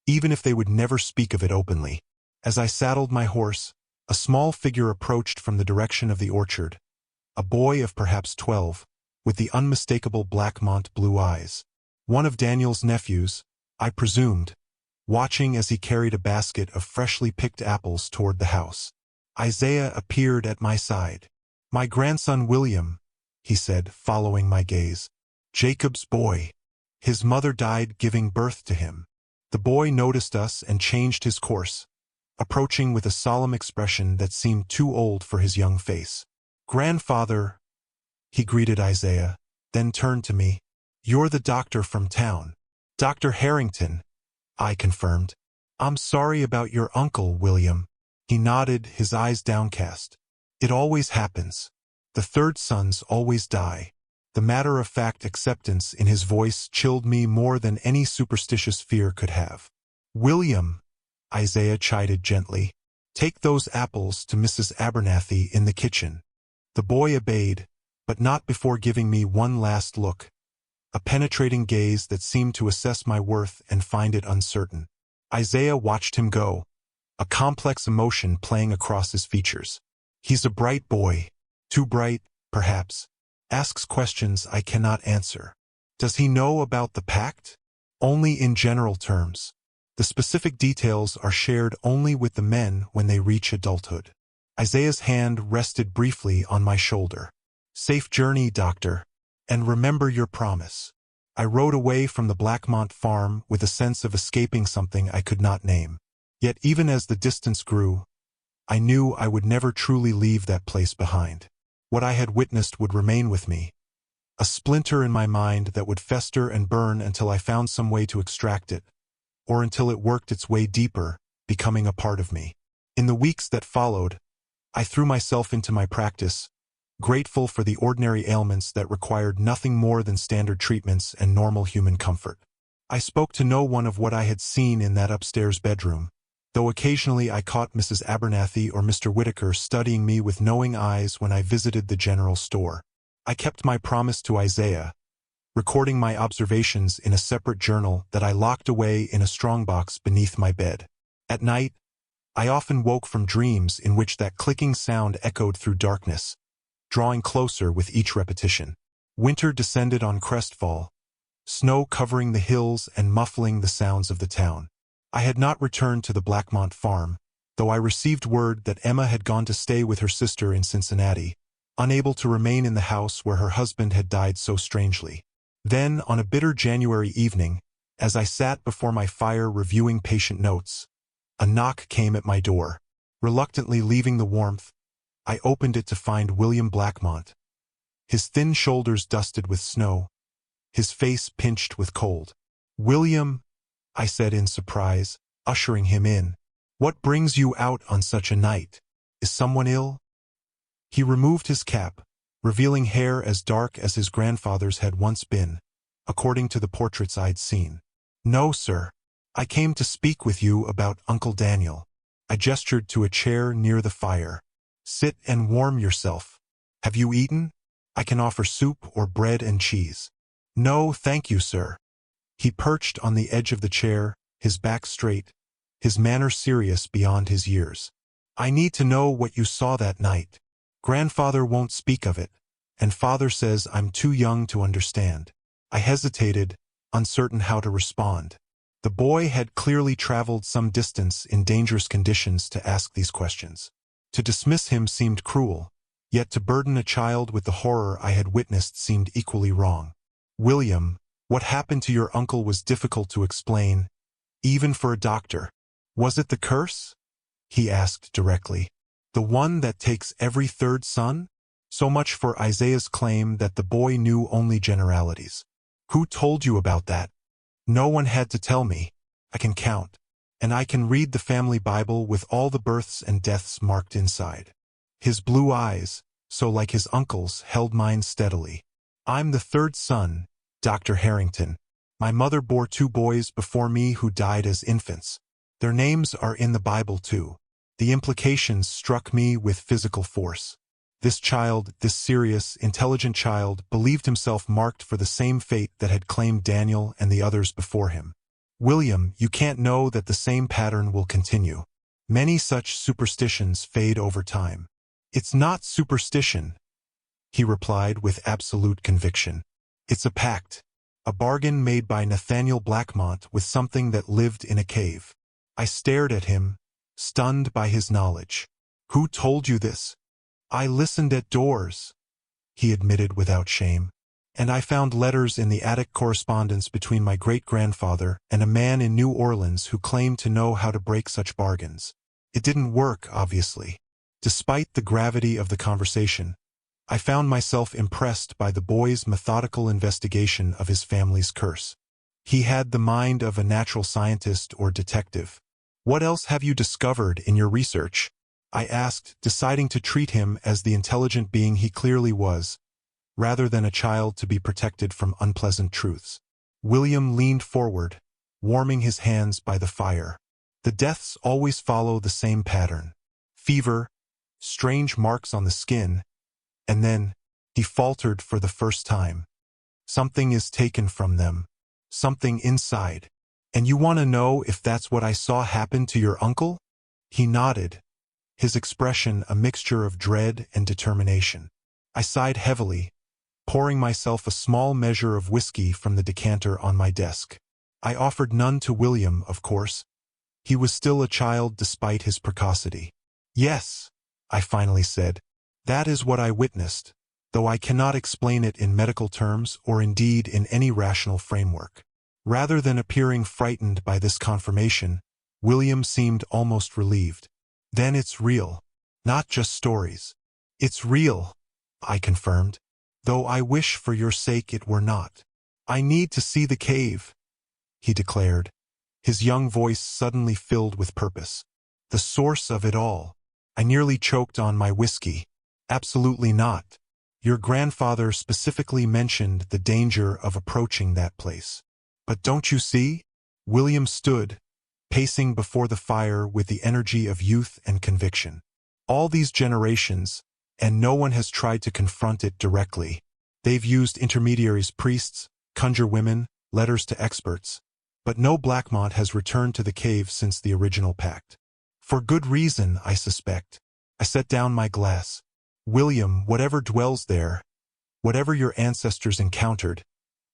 even if they would never speak of it openly. As I saddled my horse, a small figure approached from the direction of the orchard, a boy of perhaps 12, with the unmistakable Blackmont blue eyes. One of Daniel's nephews, I presumed, watching as he carried a basket of freshly picked apples toward the house. Isaiah appeared at my side. My grandson William, he said, following my gaze. Jacob's boy. His mother died giving birth to him. The boy noticed us and changed his course, approaching with a solemn expression that seemed too old for his young face. Grandfather, he greeted Isaiah, then turned to me. You're the doctor from town. Dr. Harrington, I confirmed. I'm sorry about your uncle, William. He nodded, his eyes downcast. It always happens. The third sons always die. The matter-of-fact acceptance in his voice chilled me more than any superstitious fear could have. William, Isaiah chided gently. "Take those apples to Mrs. Abernathy in the kitchen." The boy obeyed, but not before giving me one last look, a penetrating gaze that seemed to assess my worth and find it uncertain. Isaiah watched him go, a complex emotion playing across his features. He's a bright boy, too bright, perhaps. Asks questions I cannot answer. Does he know about the pact? Only in general terms. The specific details are shared only with the men when they reach adulthood. Isaiah's hand rested briefly on my shoulder. "Safe journey, Doctor. And remember your promise." I rode away from the Blackmont farm with a sense of escaping something I could not name. Yet even as the distance grew, I knew I would never truly leave that place behind. What I had witnessed would remain with me, a splinter in my mind that would fester and burn until I found some way to extract it, or until it worked its way deeper, becoming a part of me. In the weeks that followed, I threw myself into my practice, grateful for the ordinary ailments that required nothing more than standard treatments and normal human comfort. I spoke to no one of what I had seen in that upstairs bedroom, though occasionally I caught Mrs. Abernathy or Mr. Whitaker studying me with knowing eyes when I visited the general store. I kept my promise to Isaiah, recording my observations in a separate journal that I locked away in a strongbox beneath my bed. At night, I often woke from dreams in which that clicking sound echoed through darkness, drawing closer with each repetition. Winter descended on Crestfall, snow covering the hills and muffling the sounds of the town. I had not returned to the Blackmont farm, though I received word that Emma had gone to stay with her sister in Cincinnati, unable to remain in the house where her husband had died so strangely. Then, on a bitter January evening, as I sat before my fire reviewing patient notes, a knock came at my door. Reluctantly leaving the warmth, I opened it to find William Blackmont, his thin shoulders dusted with snow, his face pinched with cold. "William," I said in surprise, ushering him in, "what brings you out on such a night? Is someone ill?" He removed his cap, revealing hair as dark as his grandfather's had once been, according to the portraits I'd seen. "No, sir. I came to speak with you about Uncle Daniel." I gestured to a chair near the fire. "Sit and warm yourself. Have you eaten? I can offer soup or bread and cheese." "No, thank you, sir." He perched on the edge of the chair, his back straight, his manner serious beyond his years. "I need to know what you saw that night. Grandfather won't speak of it, and Father says I'm too young to understand." I hesitated, uncertain how to respond. The boy had clearly traveled some distance in dangerous conditions to ask these questions. To dismiss him seemed cruel, yet to burden a child with the horror I had witnessed seemed equally wrong. "William, what happened to your uncle was difficult to explain, even for a doctor. Was it the curse?" he asked directly. "The one that takes every third son?" So much for Isaiah's claim that the boy knew only generalities. "Who told you about that?" "No one had to tell me. I can count. And I can read the family Bible with all the births and deaths marked inside." His blue eyes, so like his uncle's, held mine steadily. "I'm the third son, Dr. Harrington. My mother bore 2 boys before me who died as infants. Their names are in the Bible too." The implications struck me with physical force. This child, this serious, intelligent child, believed himself marked for the same fate that had claimed Daniel and the others before him. "William, you can't know that the same pattern will continue. Many such superstitions fade over time." "It's not superstition," he replied with absolute conviction. "It's a pact, a bargain made by Nathaniel Blackmont with something that lived in a cave." I stared at him, stunned by his knowledge. "Who told you this?" "I listened at doors," he admitted without shame. "And I found letters in the attic correspondence between my great-grandfather and a man in New Orleans who claimed to know how to break such bargains. It didn't work, obviously." Despite the gravity of the conversation, I found myself impressed by the boy's methodical investigation of his family's curse. He had the mind of a natural scientist or detective. "What else have you discovered in your research?" I asked, deciding to treat him as the intelligent being he clearly was, rather than a child to be protected from unpleasant truths. William leaned forward, warming his hands by the fire. "The deaths always follow the same pattern. fever, strange marks on the skin, and then he faltered for the first time. Something is taken from them. Something inside. And you want to know if that's what I saw happen to your uncle? He nodded, his expression a mixture of dread and determination. I sighed heavily, pouring myself a small measure of whiskey from the decanter on my desk. I offered none to William, of course. He was still a child despite his precocity. Yes, I finally said. That is what I witnessed, though I cannot explain it in medical terms or indeed in any rational framework. Rather than appearing frightened by this confirmation, William seemed almost relieved. Then it's real. Not just stories. It's real, I confirmed, though I wish for your sake it were not. I need to see the cave, he declared, his young voice suddenly filled with purpose. The source of it all. I nearly choked on my whiskey. Absolutely not. Your grandfather specifically mentioned the danger of approaching that place. But don't you see? William stood, pacing before the fire with the energy of youth and conviction. All these generations, and no one has tried to confront it directly. They've used intermediaries, priests, conjure women, letters to experts. But no Blackmont has returned to the cave since the original pact. For good reason, I suspect. I set down my glass. William, whatever dwells there, whatever your ancestors encountered,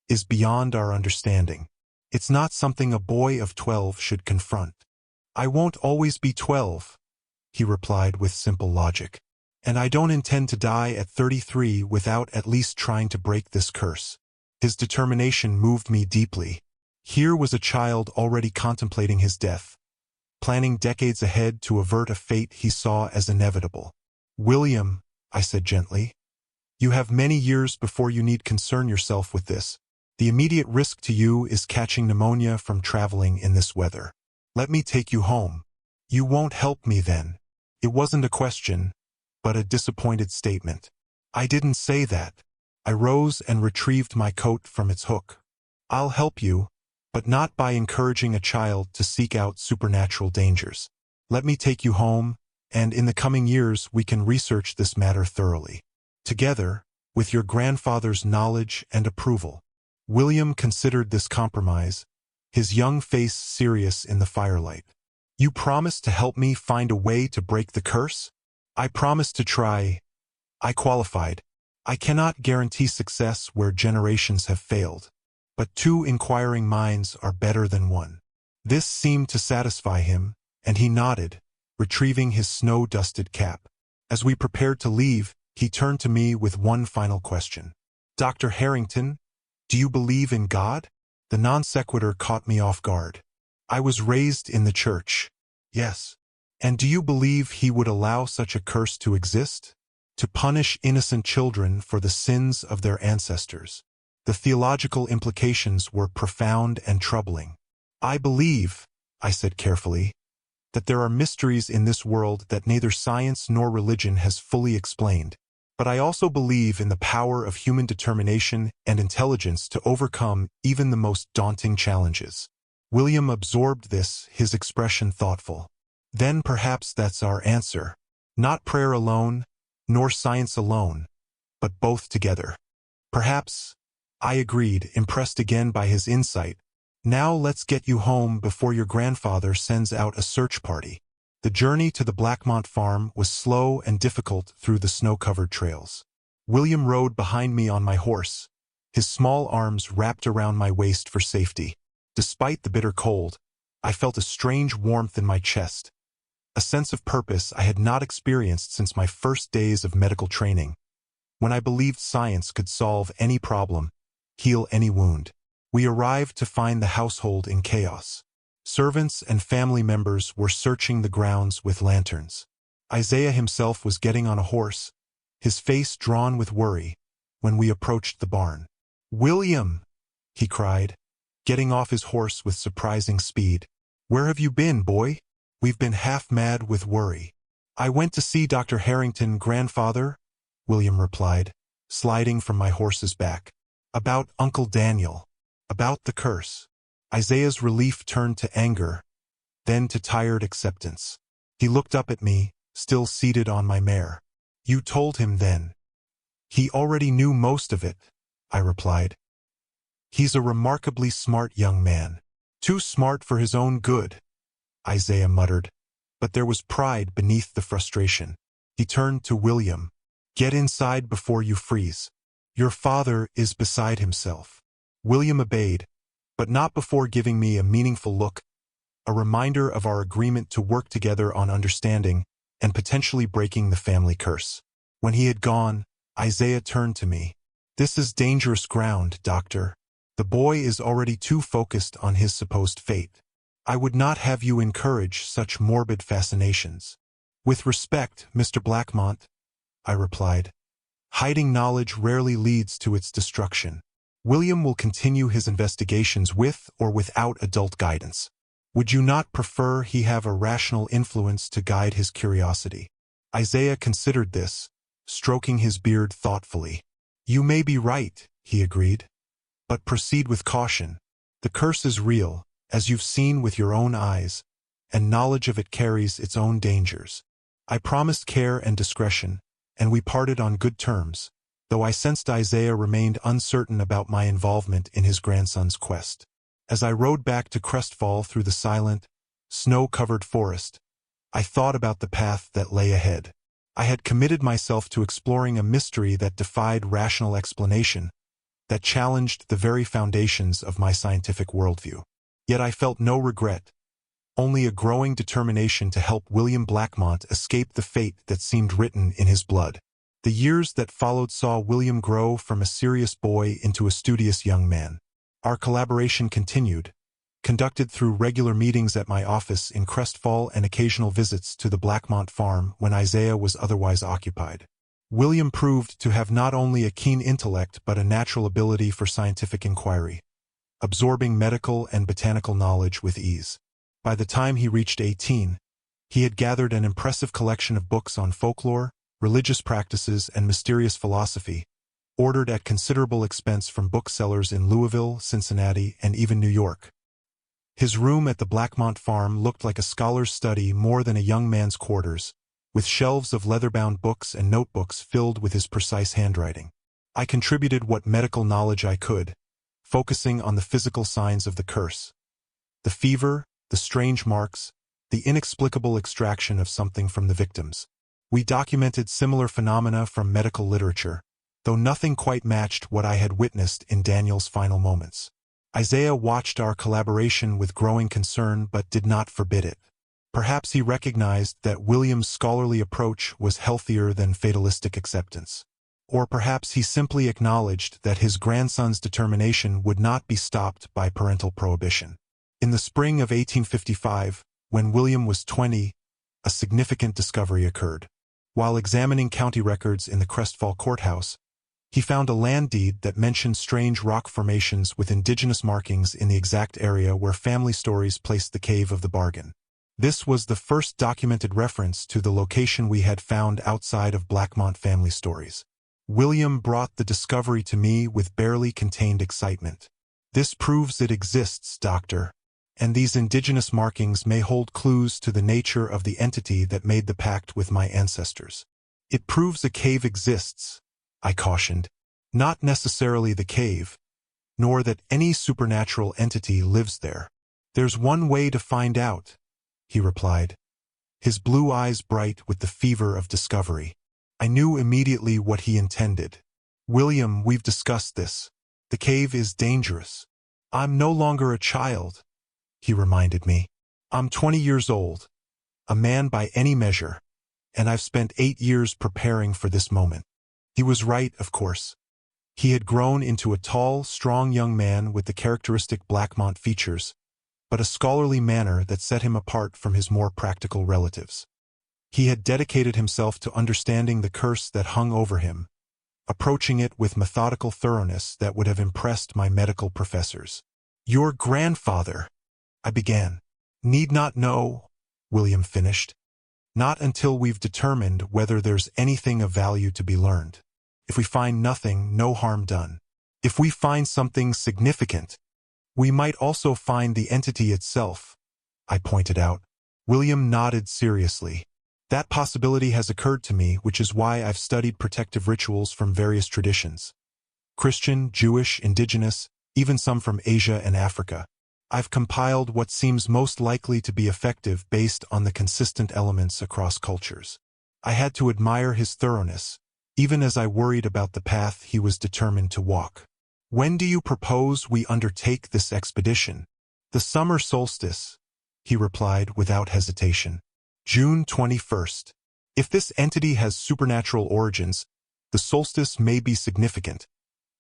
is beyond our understanding. It's not something a boy of 12 should confront. I won't always be 12, he replied with simple logic. And I don't intend to die at 33 without at least trying to break this curse. His determination moved me deeply. Here was a child already contemplating his death, planning decades ahead to avert a fate he saw as inevitable. William, I said gently, you have many years before you need concern yourself with this. The immediate risk to you is catching pneumonia from traveling in this weather. Let me take you home. You won't help me then. It wasn't a question, but a disappointed statement. I didn't say that. I rose and retrieved my coat from its hook. I'll help you, but not by encouraging a child to seek out supernatural dangers. Let me take you home, and in the coming years we can research this matter thoroughly. Together, with your grandfather's knowledge and approval. William considered this compromise, his young face serious in the firelight. You promise to help me find a way to break the curse? I promise to try. I qualified. I cannot guarantee success where generations have failed. But 2 inquiring minds are better than 1. This seemed to satisfy him, and he nodded, retrieving his snow-dusted cap. As we prepared to leave, he turned to me with one final question. Dr. Harrington, do you believe in God? The non sequitur caught me off guard. I was raised in the church. Yes. And do you believe he would allow such a curse to exist? To punish innocent children for the sins of their ancestors. The theological implications were profound and troubling. I believe, I said carefully, that there are mysteries in this world that neither science nor religion has fully explained. But I also believe in the power of human determination and intelligence to overcome even the most daunting challenges. William absorbed this, his expression thoughtful. Then perhaps that's our answer. Not prayer alone, nor science alone, but both together. Perhaps, I agreed, impressed again by his insight. Now let's get you home before your grandfather sends out a search party. The journey to the Blackmont farm was slow and difficult through the snow-covered trails. William rode behind me on my horse, his small arms wrapped around my waist for safety. Despite the bitter cold, I felt a strange warmth in my chest, a sense of purpose I had not experienced since my first days of medical training, when I believed science could solve any problem, heal any wound. We arrived to find the household in chaos. Servants and family members were searching the grounds with lanterns. Isaiah himself was getting on a horse, his face drawn with worry, when we approached the barn. "William!" he cried, getting off his horse with surprising speed. "Where have you been, boy? We've been half mad with worry." "I went to see Dr. Harrington, grandfather," William replied, sliding from my horse's back. "About Uncle Daniel. About the curse." Isaiah's relief turned to anger, then to tired acceptance. He looked up at me, still seated on my mare. You told him then. He already knew most of it, I replied. He's a remarkably smart young man. Too smart for his own good, Isaiah muttered. But there was pride beneath the frustration. He turned to William. Get inside before you freeze. Your father is beside himself. William obeyed, but not before giving me a meaningful look, a reminder of our agreement to work together on understanding and potentially breaking the family curse. When he had gone, Isaiah turned to me. This is dangerous ground, Doctor. The boy is already too focused on his supposed fate. I would not have you encourage such morbid fascinations. With respect, Mr. Blackmont, I replied. Hiding knowledge rarely leads to its destruction. William will continue his investigations with or without adult guidance. Would you not prefer he have a rational influence to guide his curiosity? Isaiah considered this, stroking his beard thoughtfully. You may be right, he agreed. But proceed with caution. The curse is real, as you've seen with your own eyes, and knowledge of it carries its own dangers. I promised care and discretion, and we parted on good terms, though I sensed Isaiah remained uncertain about my involvement in his grandson's quest. As I rode back to Crestfall through the silent, snow-covered forest, I thought about the path that lay ahead. I had committed myself to exploring a mystery that defied rational explanation, that challenged the very foundations of my scientific worldview. Yet I felt no regret, only a growing determination to help William Blackmont escape the fate that seemed written in his blood. The years that followed saw William grow from a serious boy into a studious young man. Our collaboration continued, conducted through regular meetings at my office in Crestfall and occasional visits to the Blackmont farm when Isaiah was otherwise occupied. William proved to have not only a keen intellect but a natural ability for scientific inquiry, absorbing medical and botanical knowledge with ease. By the time he reached 18, he had gathered an impressive collection of books on folklore, religious practices, and mysterious philosophy, ordered at considerable expense from booksellers in Louisville, Cincinnati, and even New York. His room at the Blackmont farm looked like a scholar's study more than a young man's quarters, with shelves of leather-bound books and notebooks filled with his precise handwriting. I contributed what medical knowledge I could, focusing on the physical signs of the curse. The fever, the strange marks, the inexplicable extraction of something from the victims. We documented similar phenomena from medical literature, though nothing quite matched what I had witnessed in Daniel's final moments. Isaiah watched our collaboration with growing concern but did not forbid it. Perhaps he recognized that William's scholarly approach was healthier than fatalistic acceptance. Or perhaps he simply acknowledged that his grandson's determination would not be stopped by parental prohibition. In the spring of 1855, when William was 20, a significant discovery occurred. While examining county records in the Crestvall Courthouse, he found a land deed that mentioned strange rock formations with indigenous markings in the exact area where family stories placed the Cave of the Bargain. This was the first documented reference to the location we had found outside of Blackmont family stories. William brought the discovery to me with barely contained excitement. This proves it exists, Doctor, and these indigenous markings may hold clues to the nature of the entity that made the pact with my ancestors. It proves a cave exists, I cautioned. Not necessarily the cave, nor that any supernatural entity lives there. There's one way to find out, he replied, his blue eyes bright with the fever of discovery. I knew immediately what he intended. William, we've discussed this. The cave is dangerous. I'm no longer a child, he reminded me. I'm 20 years old, a man by any measure, and I've spent 8 years preparing for this moment. He was right, of course. He had grown into a tall, strong young man with the characteristic Blackmont features, but a scholarly manner that set him apart from his more practical relatives. He had dedicated himself to understanding the curse that hung over him, approaching it with methodical thoroughness that would have impressed my medical professors. Your grandfather, I began. Need not know, William finished. Not until we've determined whether there's anything of value to be learned. If we find nothing, no harm done. If we find something significant, we might also find the entity itself, I pointed out. William nodded seriously. That possibility has occurred to me, which is why I've studied protective rituals from various traditions. Christian, Jewish, indigenous, even some from Asia and Africa. I've compiled what seems most likely to be effective based on the consistent elements across cultures. I had to admire his thoroughness, even as I worried about the path he was determined to walk. When do you propose we undertake this expedition? The summer solstice, he replied without hesitation. June 21st. If this entity has supernatural origins, the solstice may be significant,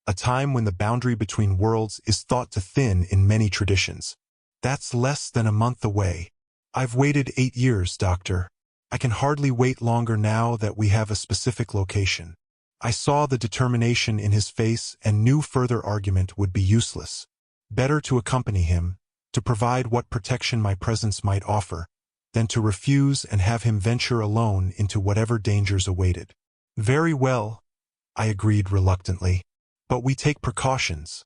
a time when the boundary between worlds is thought to thin in many traditions. That's less than a month away. I've waited 8 years, Doctor. I can hardly wait longer now that we have a specific location. I saw the determination in his face and knew further argument would be useless. Better to accompany him, to provide what protection my presence might offer, than to refuse and have him venture alone into whatever dangers awaited. Very well, I agreed reluctantly. But we take precautions.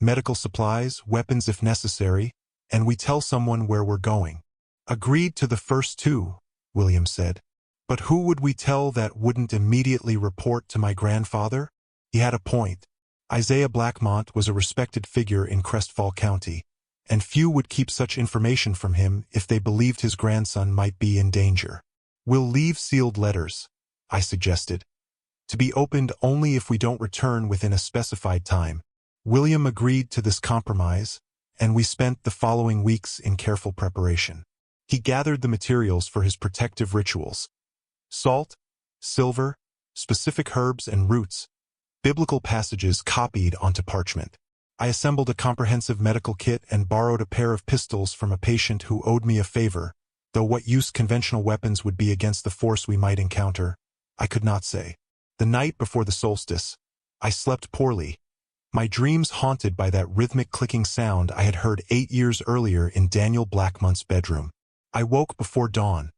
Medical supplies, weapons if necessary, and we tell someone where we're going. Agreed to the first two, William said. But who would we tell that wouldn't immediately report to my grandfather? He had a point. Isaiah Blackmont was a respected figure in Crestfall County, and few would keep such information from him if they believed his grandson might be in danger. We'll leave sealed letters, I suggested, to be opened only if we don't return within a specified time. William agreed to this compromise, and we spent the following weeks in careful preparation. He gathered the materials for his protective rituals: salt, silver, specific herbs and roots, biblical passages copied onto parchment. I assembled a comprehensive medical kit and borrowed a pair of pistols from a patient who owed me a favor, though what use conventional weapons would be against the force we might encounter, I could not say. The night before the solstice, I slept poorly, my dreams haunted by that rhythmic clicking sound I had heard 8 years earlier in Daniel Blackmont's bedroom. I woke before dawn,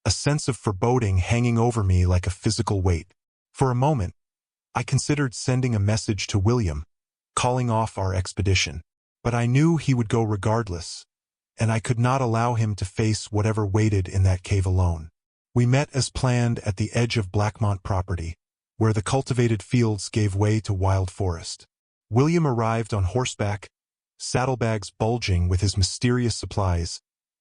a sense of foreboding hanging over me like a physical weight. For a moment, I considered sending a message to William, calling off our expedition. But I knew he would go regardless, and I could not allow him to face whatever waited in that cave alone. We met as planned at the edge of Blackmont property, where the cultivated fields gave way to wild forest. William arrived on horseback, saddlebags bulging with his mysterious supplies,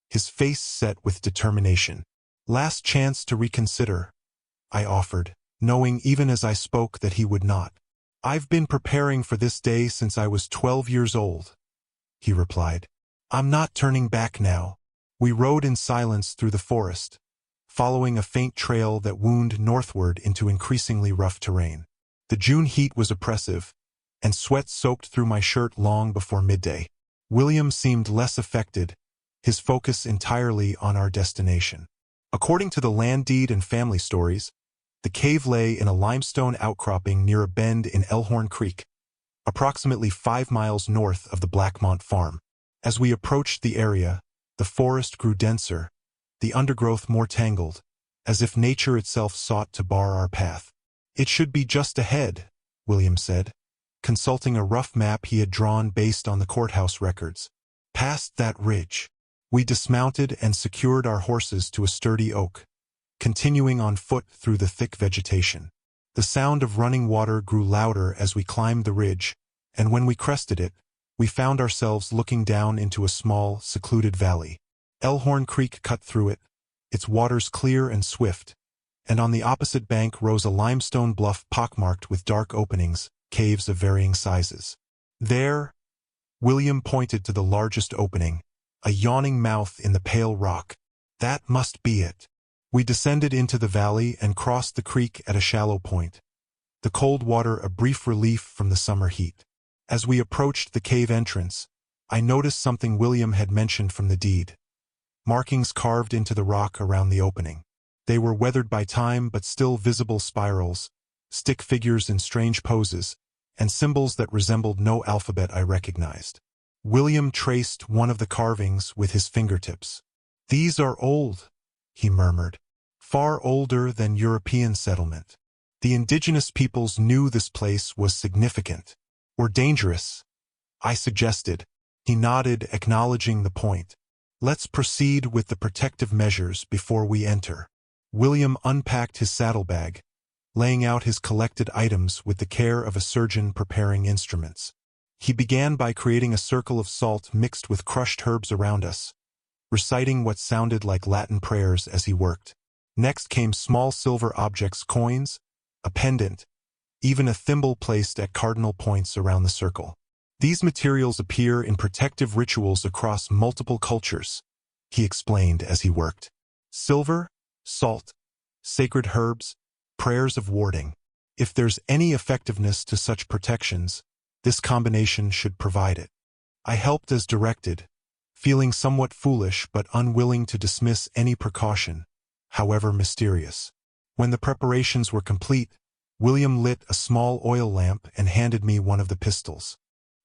his face set with determination. Last chance to reconsider, I offered, knowing even as I spoke that he would not. I've been preparing for this day since I was 12 years old, he replied. I'm not turning back now. We rode in silence through the forest, following a faint trail that wound northward into increasingly rough terrain. The June heat was oppressive, and sweat soaked through my shirt long before midday. William seemed less affected, his focus entirely on our destination. According to the land deed and family stories, the cave lay in a limestone outcropping near a bend in Elkhorn Creek, approximately 5 miles north of the Blackmont farm. As we approached the area, the forest grew denser, the undergrowth more tangled, as if nature itself sought to bar our path. It should be just ahead, William said, consulting a rough map he had drawn based on the courthouse records. Past that ridge. We dismounted and secured our horses to a sturdy oak, continuing on foot through the thick vegetation. The sound of running water grew louder as we climbed the ridge, and when we crested it, we found ourselves looking down into a small, secluded valley. Elkhorn Creek cut through it, its waters clear and swift, and on the opposite bank rose a limestone bluff pockmarked with dark openings, caves of varying sizes. There, William pointed to the largest opening, a yawning mouth in the pale rock. That must be it. We descended into the valley and crossed the creek at a shallow point, the cold water a brief relief from the summer heat. As we approached the cave entrance, I noticed something William had mentioned from the deed. Markings carved into the rock around the opening. They were weathered by time but still visible spirals, stick figures in strange poses, and symbols that resembled no alphabet I recognized. William traced one of the carvings with his fingertips. These are old, he murmured. Far older than European settlement. The indigenous peoples knew this place was significant, or dangerous, I suggested. He nodded, acknowledging the point. Let's proceed with the protective measures before we enter. William unpacked his saddlebag, laying out his collected items with the care of a surgeon preparing instruments. He began by creating a circle of salt mixed with crushed herbs around us, reciting what sounded like Latin prayers as he worked. Next came small silver objects, coins, a pendant, even a thimble placed at cardinal points around the circle. These materials appear in protective rituals across multiple cultures, he explained as he worked. Silver, salt, sacred herbs, prayers of warding. If there's any effectiveness to such protections, this combination should provide it. I helped as directed, feeling somewhat foolish but unwilling to dismiss any precaution, however mysterious. When the preparations were complete, William lit a small oil lamp and handed me one of the pistols.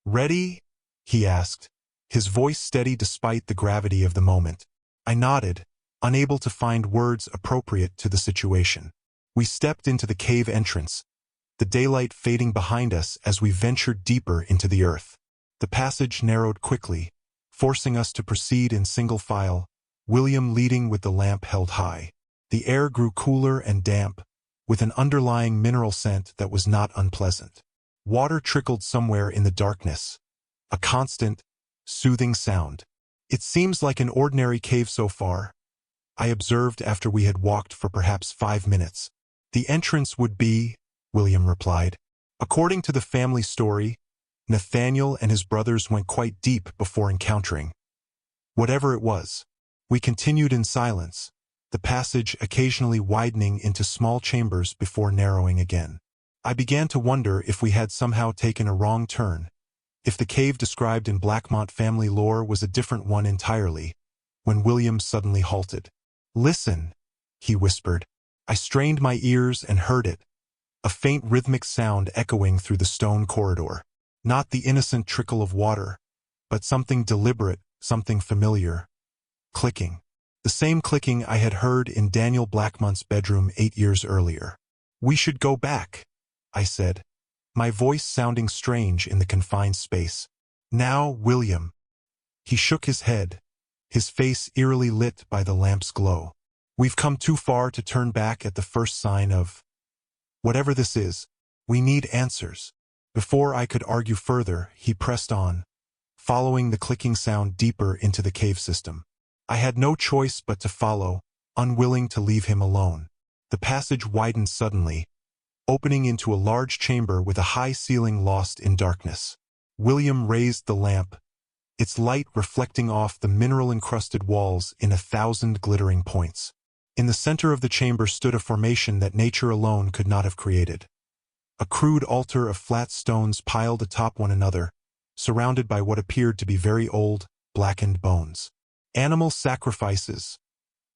"Ready?" he asked, his voice steady despite the gravity of the moment. I nodded, unable to find words appropriate to the situation. We stepped into the cave entrance, the daylight fading behind us as we ventured deeper into the earth. The passage narrowed quickly, forcing us to proceed in single file, William leading with the lamp held high. The air grew cooler and damp, with an underlying mineral scent that was not unpleasant. Water trickled somewhere in the darkness, a constant, soothing sound. "It seems like an ordinary cave so far," I observed after we had walked for perhaps 5 minutes. "The entrance would be," William replied. According to the family story, Nathaniel and his brothers went quite deep before encountering whatever it was. We continued in silence, the passage occasionally widening into small chambers before narrowing again. I began to wonder if we had somehow taken a wrong turn, if the cave described in Blackmont family lore was a different one entirely, when William suddenly halted. "Listen," he whispered. I strained my ears and heard it, a faint rhythmic sound echoing through the stone corridor. Not the innocent trickle of water, but something deliberate, something familiar. Clicking. The same clicking I had heard in Daniel Blackmont's bedroom 8 years earlier. "We should go back," I said, my voice sounding strange in the confined space. "Now, William." He shook his head, his face eerily lit by the lamp's glow. "We've come too far to turn back at the first sign of whatever this is. We need answers." Before I could argue further, he pressed on, following the clicking sound deeper into the cave system. I had no choice but to follow, unwilling to leave him alone. The passage widened suddenly, opening into a large chamber with a high ceiling lost in darkness. William raised the lamp, its light reflecting off the mineral-encrusted walls in 1,000 glittering points. In the center of the chamber stood a formation that nature alone could not have created. A crude altar of flat stones piled atop one another, surrounded by what appeared to be very old, blackened bones. "Animal sacrifices,"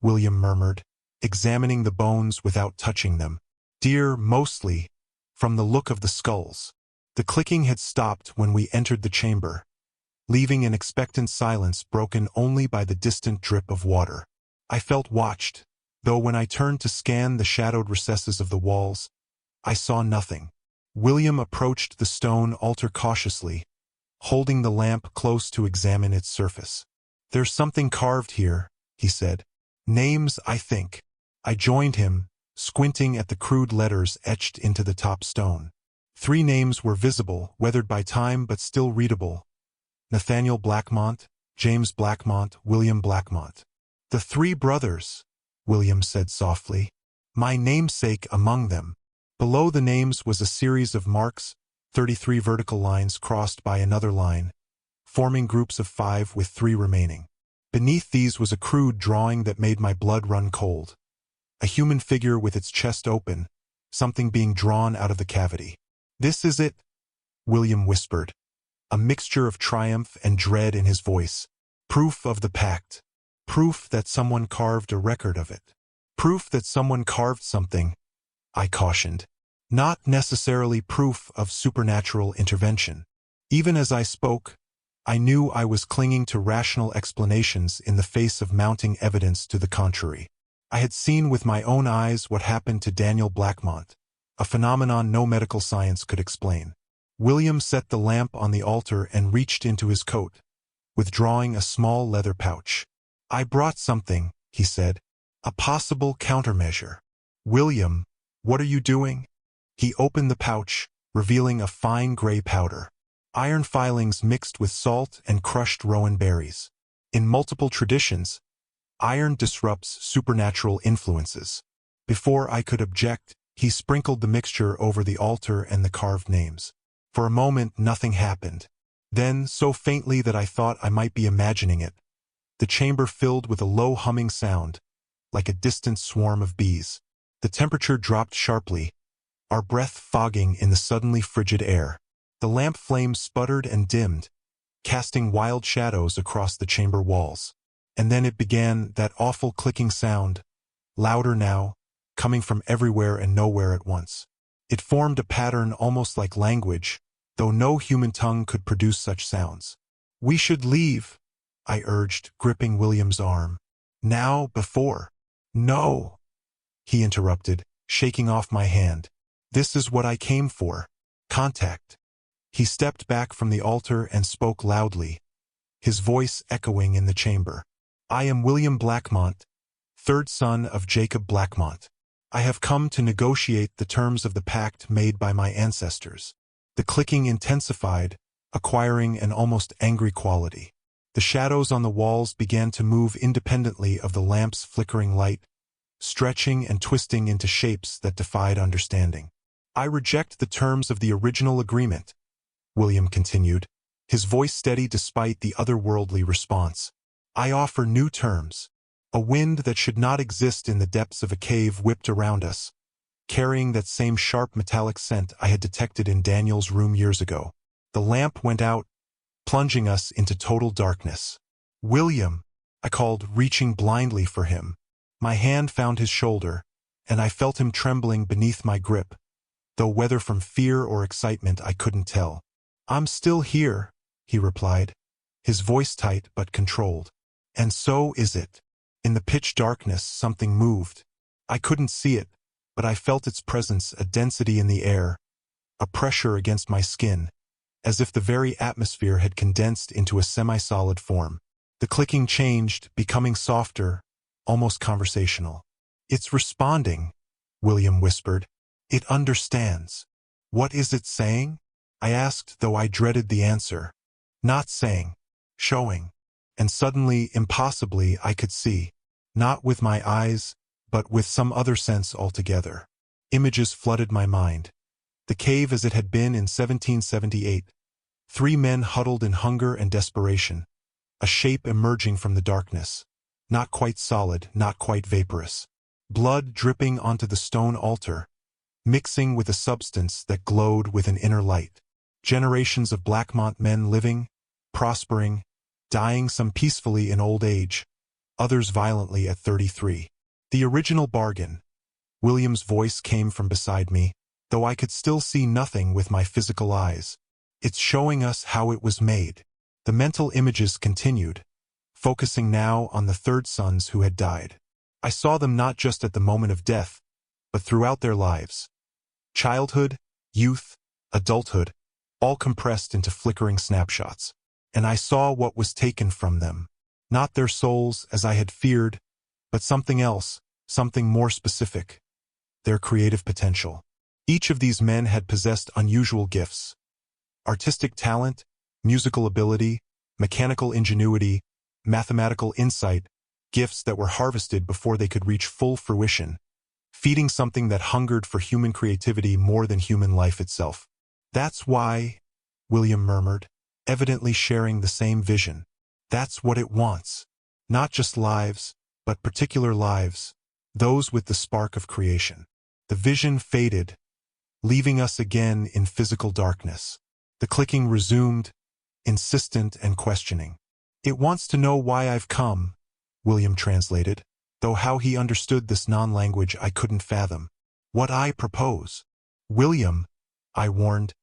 William murmured, examining the bones without touching them. "Deer, mostly, from the look of the skulls." The clicking had stopped when we entered the chamber, leaving an expectant silence broken only by the distant drip of water. I felt watched, though when I turned to scan the shadowed recesses of the walls, I saw nothing. William approached the stone altar cautiously, holding the lamp close to examine its surface. "There's something carved here," he said. "Names, I think." I joined him, squinting at the crude letters etched into the top stone. 3 names were visible, weathered by time but still readable. Nathaniel Blackmont, James Blackmont, William Blackmont. "The 3 brothers," William said softly. "My namesake among them." Below the names was a series of marks, 33 vertical lines crossed by another line, forming groups of 5 with 3 remaining. Beneath these was a crude drawing that made my blood run cold. A human figure with its chest open, something being drawn out of the cavity. "This is it," William whispered, a mixture of triumph and dread in his voice. "Proof of the pact. Proof that someone carved a record of it." "Proof that someone carved something," I cautioned. "Not necessarily proof of supernatural intervention." Even as I spoke, I knew I was clinging to rational explanations in the face of mounting evidence to the contrary. I had seen with my own eyes what happened to Daniel Blackmont, a phenomenon no medical science could explain. William set the lamp on the altar and reached into his coat, withdrawing a small leather pouch. "I brought something," he said, A possible countermeasure. William, what are you doing? He opened the pouch, revealing a fine gray powder. Iron filings mixed with salt and crushed rowan berries. In multiple traditions, iron disrupts supernatural influences. Before I could object, he sprinkled the mixture over the altar and the carved names. For a moment, nothing happened. Then, so faintly that I thought I might be imagining it, the chamber filled with a low humming sound, like a distant swarm of bees. The temperature dropped sharply, our breath fogging in the suddenly frigid air. The lamp flame sputtered and dimmed, casting wild shadows across the chamber walls. And then it began, that awful clicking sound, louder now, coming from everywhere and nowhere at once. It formed a pattern almost like language, though no human tongue could produce such sounds. "We should leave," I urged, gripping William's arm. "Now, before." "No," he interrupted, shaking off my hand. "This is what I came for. Contact." He stepped back from the altar and spoke loudly, his voice echoing in the chamber. "I am William Blackmont, third son of Jacob Blackmont. I have come to negotiate the terms of the pact made by my ancestors." The clicking intensified, acquiring an almost angry quality. The shadows on the walls began to move independently of the lamp's flickering light, stretching and twisting into shapes that defied understanding. "I reject the terms of the original agreement," William continued, his voice steady despite the otherworldly response. "I offer new terms. A wind that should not exist in the depths of a cave whipped around us, carrying that same sharp metallic scent I had detected in Daniel's room years ago. The lamp went out, plunging us into total darkness. "William," I called, reaching blindly for him. My hand found his shoulder, and I felt him trembling beneath my grip, though whether from fear or excitement I couldn't tell. "I'm still here," he replied, his voice tight but controlled. "And so is it." In the pitch darkness, something moved. I couldn't see it, but I felt its presence, a density in the air, a pressure against my skin, as if the very atmosphere had condensed into a semi-solid form. The clicking changed, becoming softer, almost conversational. "It's responding," William whispered. "It understands." "What is it saying?" I asked, though I dreaded the answer. "Not saying. Showing." And suddenly, impossibly, I could see. Not with my eyes, but with some other sense altogether. Images flooded my mind. The cave as it had been in 1778. 3 men huddled in hunger and desperation. A shape emerging from the darkness. Not quite solid, not quite vaporous. Blood dripping onto the stone altar, mixing with a substance that glowed with an inner light. Generations of Blackmont men living, prospering, dying, some peacefully in old age, others violently at 33. The original bargain. William's voice came from beside me, though I could still see nothing with my physical eyes. "It's showing us how it was made." The mental images continued, focusing now on the third sons who had died. I saw them not just at the moment of death, but throughout their lives. Childhood, youth, adulthood, all compressed into flickering snapshots. And I saw what was taken from them. Not their souls, as I had feared, but something else, something more specific. Their creative potential. Each of these men had possessed unusual gifts. Artistic talent, musical ability, mechanical ingenuity, mathematical insight, gifts that were harvested before they could reach full fruition, feeding something that hungered for human creativity more than human life itself. "That's why," William murmured, evidently sharing the same vision. "That's what it wants. Not just lives, but particular lives, those with the spark of creation." The vision faded, leaving us again in physical darkness. The clicking resumed, insistent and questioning. "It wants to know why I've come," William translated, though how he understood this non-language I couldn't fathom. "What I propose." "William," I warned,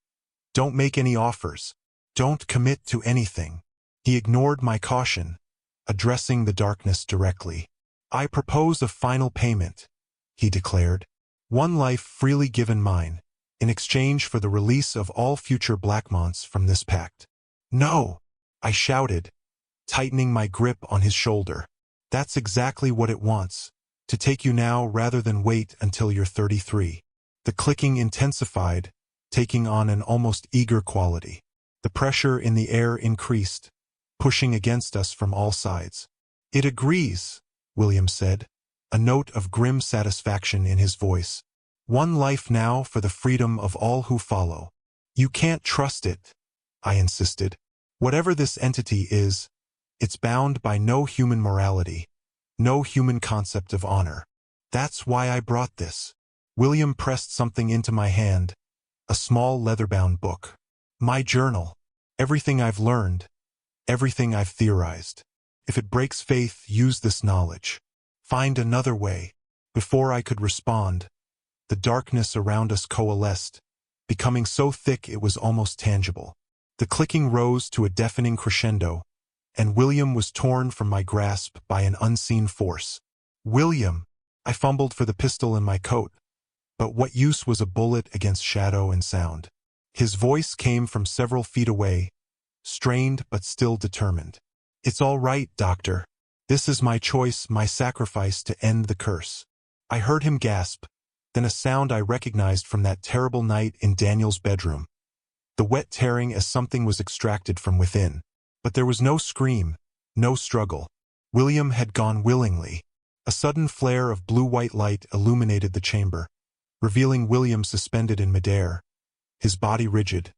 "don't make any offers. Don't commit to anything." He ignored my caution, addressing the darkness directly. "I propose a final payment," he declared. "One life freely given mine, in exchange for the release of all future Blackmonts from this pact." "No!" I shouted, tightening my grip on his shoulder. "That's exactly what it wants. To take you now rather than wait until you're 33. The clicking intensified, taking on an almost eager quality. The pressure in the air increased, pushing against us from all sides. "It agrees," William said, a note of grim satisfaction in his voice. "One life now for the freedom of all who follow." "You can't trust it," I insisted. "Whatever this entity is, it's bound by no human morality, no human concept of honor. That's why I brought this." William pressed something into my hand, a small leather-bound book. "My journal. Everything I've learned, everything I've theorized. If it breaks faith, use this knowledge. Find another way." Before I could respond, the darkness around us coalesced, becoming so thick it was almost tangible. The clicking rose to a deafening crescendo, and William was torn from my grasp by an unseen force. "William!" I fumbled for the pistol in my coat, but what use was a bullet against shadow and sound? His voice came from several feet away, strained but still determined. "It's all right, Doctor. This is my choice, my sacrifice to end the curse." I heard him gasp, then a sound I recognized from that terrible night in Daniel's bedroom. The wet tearing as something was extracted from within. But there was no scream, no struggle. William had gone willingly. A sudden flare of blue-white light illuminated the chamber, revealing William suspended in midair, his body rigid,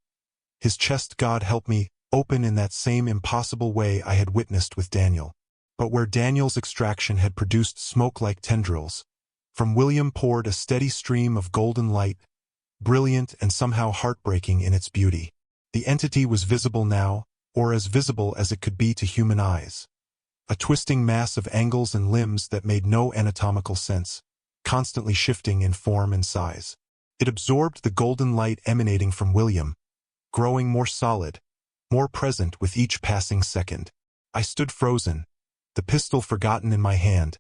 his chest, God help me, open in that same impossible way I had witnessed with Daniel. But where Daniel's extraction had produced smoke like tendrils, from William poured a steady stream of golden light, brilliant and somehow heartbreaking in its beauty. The entity was visible now, or as visible as it could be to human eyes. A twisting mass of angles and limbs that made no anatomical sense, constantly shifting in form and size. It absorbed the golden light emanating from William, growing more solid, more present with each passing second. I stood frozen, the pistol forgotten in my hand,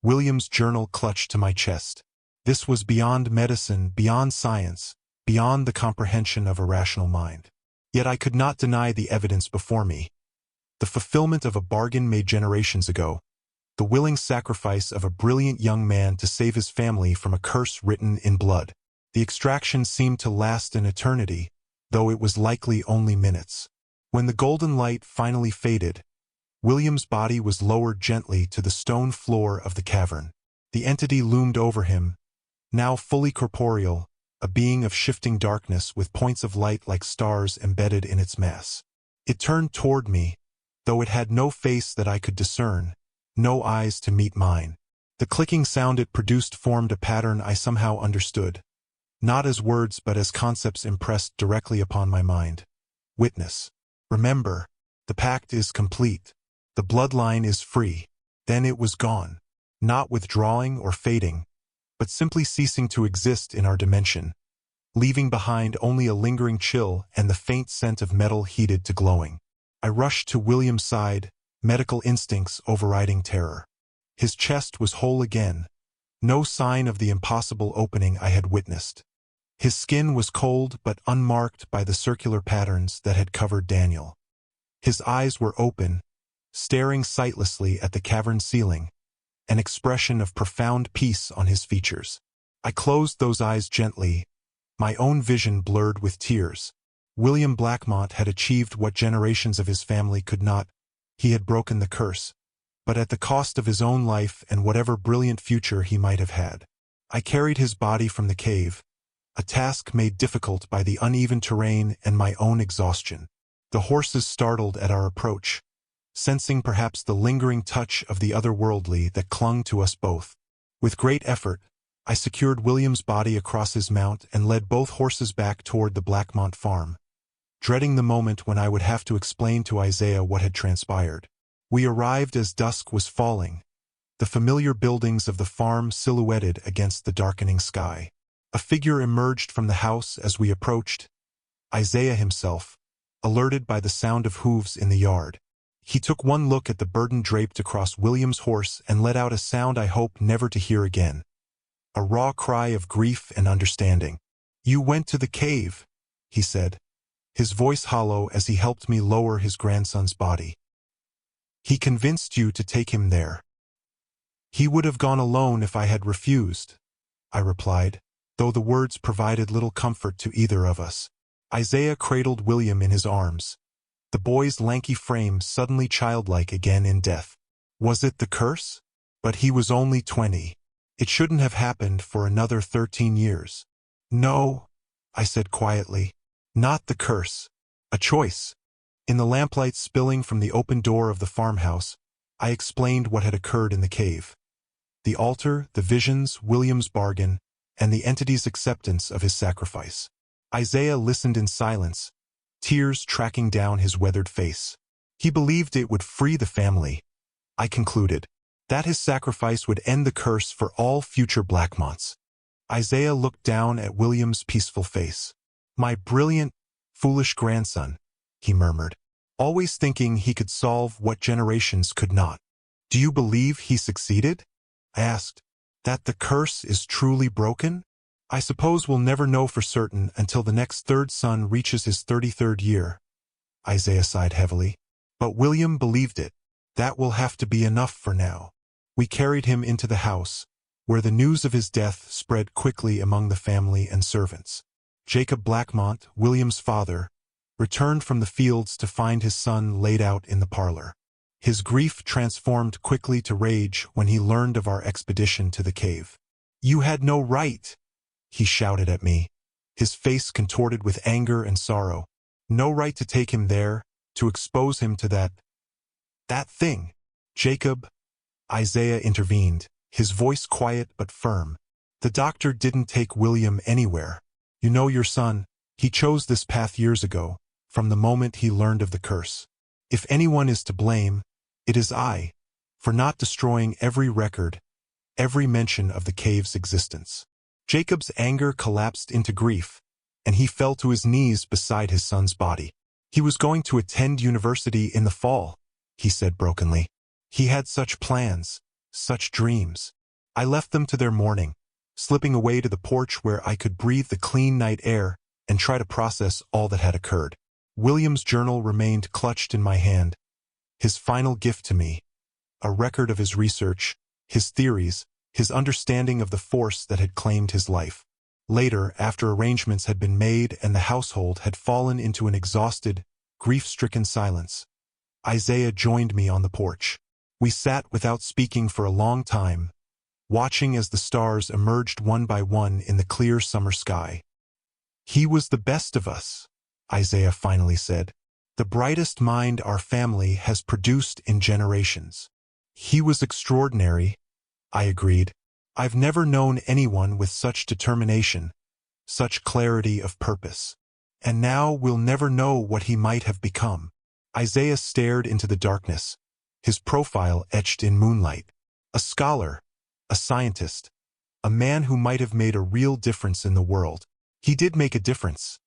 William's journal clutched to my chest. This was beyond medicine, beyond science, beyond the comprehension of a rational mind. Yet I could not deny the evidence before me. The fulfillment of a bargain made generations ago, the willing sacrifice of a brilliant young man to save his family from a curse written in blood. The extraction seemed to last an eternity, though it was likely only minutes. When the golden light finally faded, William's body was lowered gently to the stone floor of the cavern. The entity loomed over him, now fully corporeal, a being of shifting darkness with points of light like stars embedded in its mass. It turned toward me, though it had no face that I could discern, no eyes to meet mine. The clicking sound it produced formed a pattern I somehow understood, not as words but as concepts impressed directly upon my mind. Witness. Remember, the pact is complete. The bloodline is free. Then it was gone. Not withdrawing or fading, but simply ceasing to exist in our dimension, leaving behind only a lingering chill and the faint scent of metal heated to glowing. I rushed to William's side, medical instincts overriding terror. His chest was whole again, no sign of the impossible opening I had witnessed. His skin was cold but unmarked by the circular patterns that had covered Daniel. His eyes were open, staring sightlessly at the cavern ceiling, an expression of profound peace on his features. I closed those eyes gently, my own vision blurred with tears. William Blackmont had achieved what generations of his family could not. He had broken the curse, but at the cost of his own life and whatever brilliant future he might have had. I carried his body from the cave, a task made difficult by the uneven terrain and my own exhaustion. The horses startled at our approach, sensing perhaps the lingering touch of the otherworldly that clung to us both. With great effort, I secured William's body across his mount and led both horses back toward the Blackmont farm, dreading the moment when I would have to explain to Isaiah what had transpired. We arrived as dusk was falling, the familiar buildings of the farm silhouetted against the darkening sky. A figure emerged from the house as we approached, Isaiah himself, alerted by the sound of hooves in the yard. He took one look at the burden draped across William's horse and let out a sound I hope never to hear again. A raw cry of grief and understanding. "You went to the cave," he said, his voice hollow as he helped me lower his grandson's body. "He convinced you to take him there." "He would have gone alone if I had refused," I replied, though the words provided little comfort to either of us. Isaiah cradled William in his arms, the boy's lanky frame suddenly childlike again in death. Was it the curse? But he was only 20. It shouldn't have happened for another 13 years. "No," I said quietly. "Not the curse. A choice." In the lamplight spilling from the open door of the farmhouse, I explained what had occurred in the cave. The altar, the visions, William's bargain, and the entity's acceptance of his sacrifice. Isaiah listened in silence, tears tracking down his weathered face. He believed it would free the family, I concluded, that his sacrifice would end the curse for all future Blackmonts. Isaiah looked down at William's peaceful face. "My brilliant, foolish grandson," he murmured, "always thinking he could solve what generations could not." "Do you believe he succeeded?" I asked. "That the curse is truly broken?" "I suppose we'll never know for certain until the next third son reaches his 33rd year," Isaiah sighed heavily. "But William believed it. That will have to be enough for now." We carried him into the house, where the news of his death spread quickly among the family and servants. Jacob Blackmont, William's father, returned from the fields to find his son laid out in the parlor. His grief transformed quickly to rage when he learned of our expedition to the cave. "You had no right," he shouted at me, his face contorted with anger and sorrow. "No right to take him there, to expose him to that thing." "Jacob," Isaiah intervened, his voice quiet but firm. "The doctor didn't take William anywhere. You know your son, he chose this path years ago, from the moment he learned of the curse. If anyone is to blame, it is I, for not destroying every record, every mention of the cave's existence." Jacob's anger collapsed into grief, and he fell to his knees beside his son's body. "He was going to attend university in the fall," he said brokenly. "He had such plans, such dreams. I left them to their mourning, slipping away to the porch where I could breathe the clean night air and try to process all that had occurred. William's journal remained clutched in my hand, his final gift to me, a record of his research, his theories, his understanding of the force that had claimed his life. Later, after arrangements had been made and the household had fallen into an exhausted, grief-stricken silence, Isaiah joined me on the porch. We sat without speaking for a long time, watching as the stars emerged one by one in the clear summer sky. "He was the best of us," Isaiah finally said. "The brightest mind our family has produced in generations." "He was extraordinary," I agreed. "I've never known anyone with such determination, such clarity of purpose. And now we'll never know what he might have become." Isaiah stared into the darkness, his profile etched in moonlight. A scholar, a scientist, a man who might have made a real difference in the world. "He did make a difference,"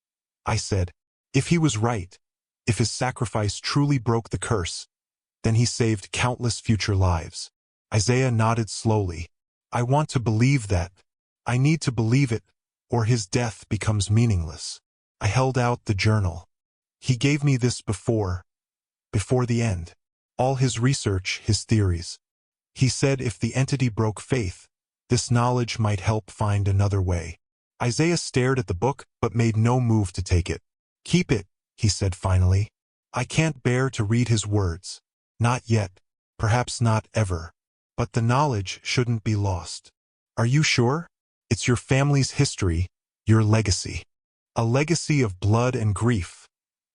I said. "If he was right, if his sacrifice truly broke the curse, then he saved countless future lives." Isaiah nodded slowly. "I want to believe that. I need to believe it, or his death becomes meaningless." I held out the journal. "He gave me this before the end. All his research, his theories. He said if the entity broke faith, this knowledge might help find another way." Isaiah stared at the book but made no move to take it. "Keep it," he said finally. "I can't bear to read his words. Not yet, perhaps not ever. But the knowledge shouldn't be lost." "Are you sure? It's your family's history, your legacy." "A legacy of blood and grief."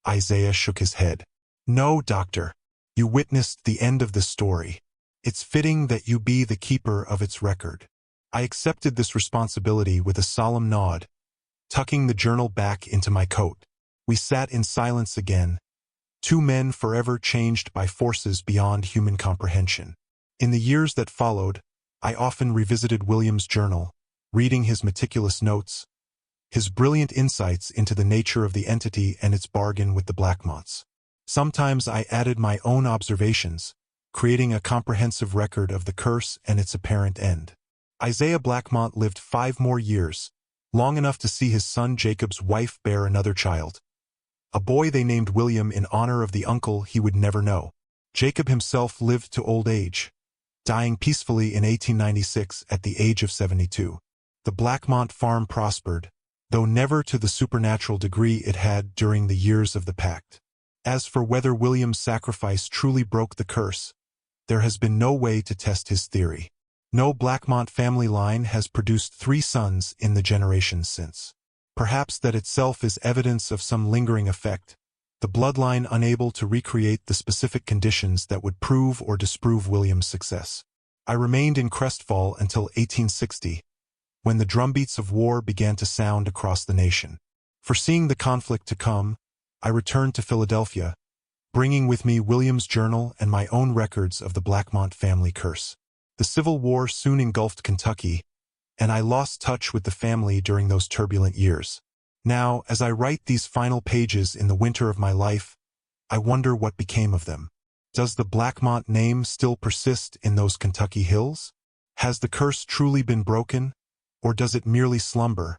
Isaiah shook his head. "No, doctor. You witnessed the end of the story. It's fitting that you be the keeper of its record." I accepted this responsibility with a solemn nod, tucking the journal back into my coat. We sat in silence again, two men forever changed by forces beyond human comprehension. In the years that followed, I often revisited William's journal, reading his meticulous notes, his brilliant insights into the nature of the entity and its bargain with the Blackmonts. Sometimes I added my own observations, creating a comprehensive record of the curse and its apparent end. Isaiah Blackmont lived 5 more years, long enough to see his son Jacob's wife bear another child, a boy they named William in honor of the uncle he would never know. Jacob himself lived to old age, dying peacefully in 1896 at the age of 72. The Blackmont farm prospered, though never to the supernatural degree it had during the years of the Pact. As for whether William's sacrifice truly broke the curse, there has been no way to test his theory. No Blackmont family line has produced 3 sons in the generations since. Perhaps that itself is evidence of some lingering effect, the bloodline unable to recreate the specific conditions that would prove or disprove William's success. I remained in Crestfall until 1860, when the drumbeats of war began to sound across the nation. Foreseeing the conflict to come, I returned to Philadelphia, bringing with me William's journal and my own records of the Blackmont family curse. The Civil War soon engulfed Kentucky, and I lost touch with the family during those turbulent years. Now, as I write these final pages in the winter of my life, I wonder what became of them. Does the Blackmont name still persist in those Kentucky hills? Has the curse truly been broken, or does it merely slumber,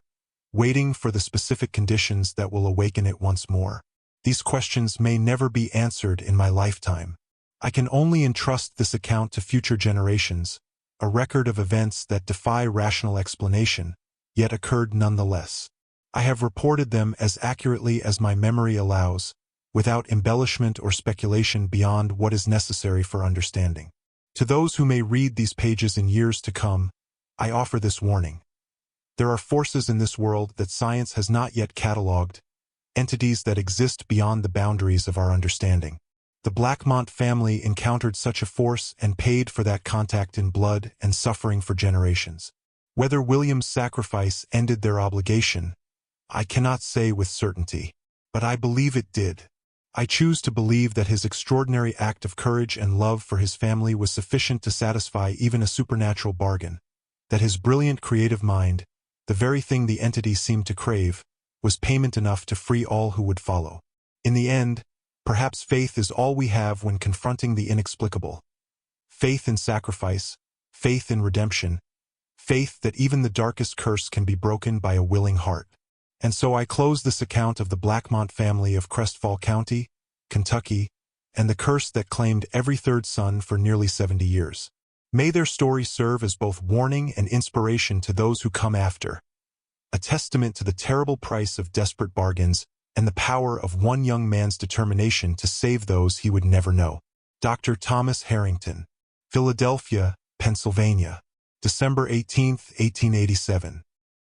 waiting for the specific conditions that will awaken it once more? These questions may never be answered in my lifetime. I can only entrust this account to future generations, a record of events that defy rational explanation, yet occurred nonetheless. I have reported them as accurately as my memory allows, without embellishment or speculation beyond what is necessary for understanding. To those who may read these pages in years to come, I offer this warning. There are forces in this world that science has not yet catalogued, entities that exist beyond the boundaries of our understanding. The Blackmont family encountered such a force and paid for that contact in blood and suffering for generations. Whether William's sacrifice ended their obligation, I cannot say with certainty, but I believe it did. I choose to believe that his extraordinary act of courage and love for his family was sufficient to satisfy even a supernatural bargain, that his brilliant creative mind, the very thing the entity seemed to crave, was payment enough to free all who would follow. In the end, perhaps faith is all we have when confronting the inexplicable. Faith in sacrifice, faith in redemption, faith that even the darkest curse can be broken by a willing heart. And so I close this account of the Blackmont family of Crestfall County, Kentucky, and the curse that claimed every third son for nearly 70 years. May their story serve as both warning and inspiration to those who come after, a testament to the terrible price of desperate bargains and the power of one young man's determination to save those he would never know. Dr. Thomas Harrington, Philadelphia, Pennsylvania, December 18, 1887.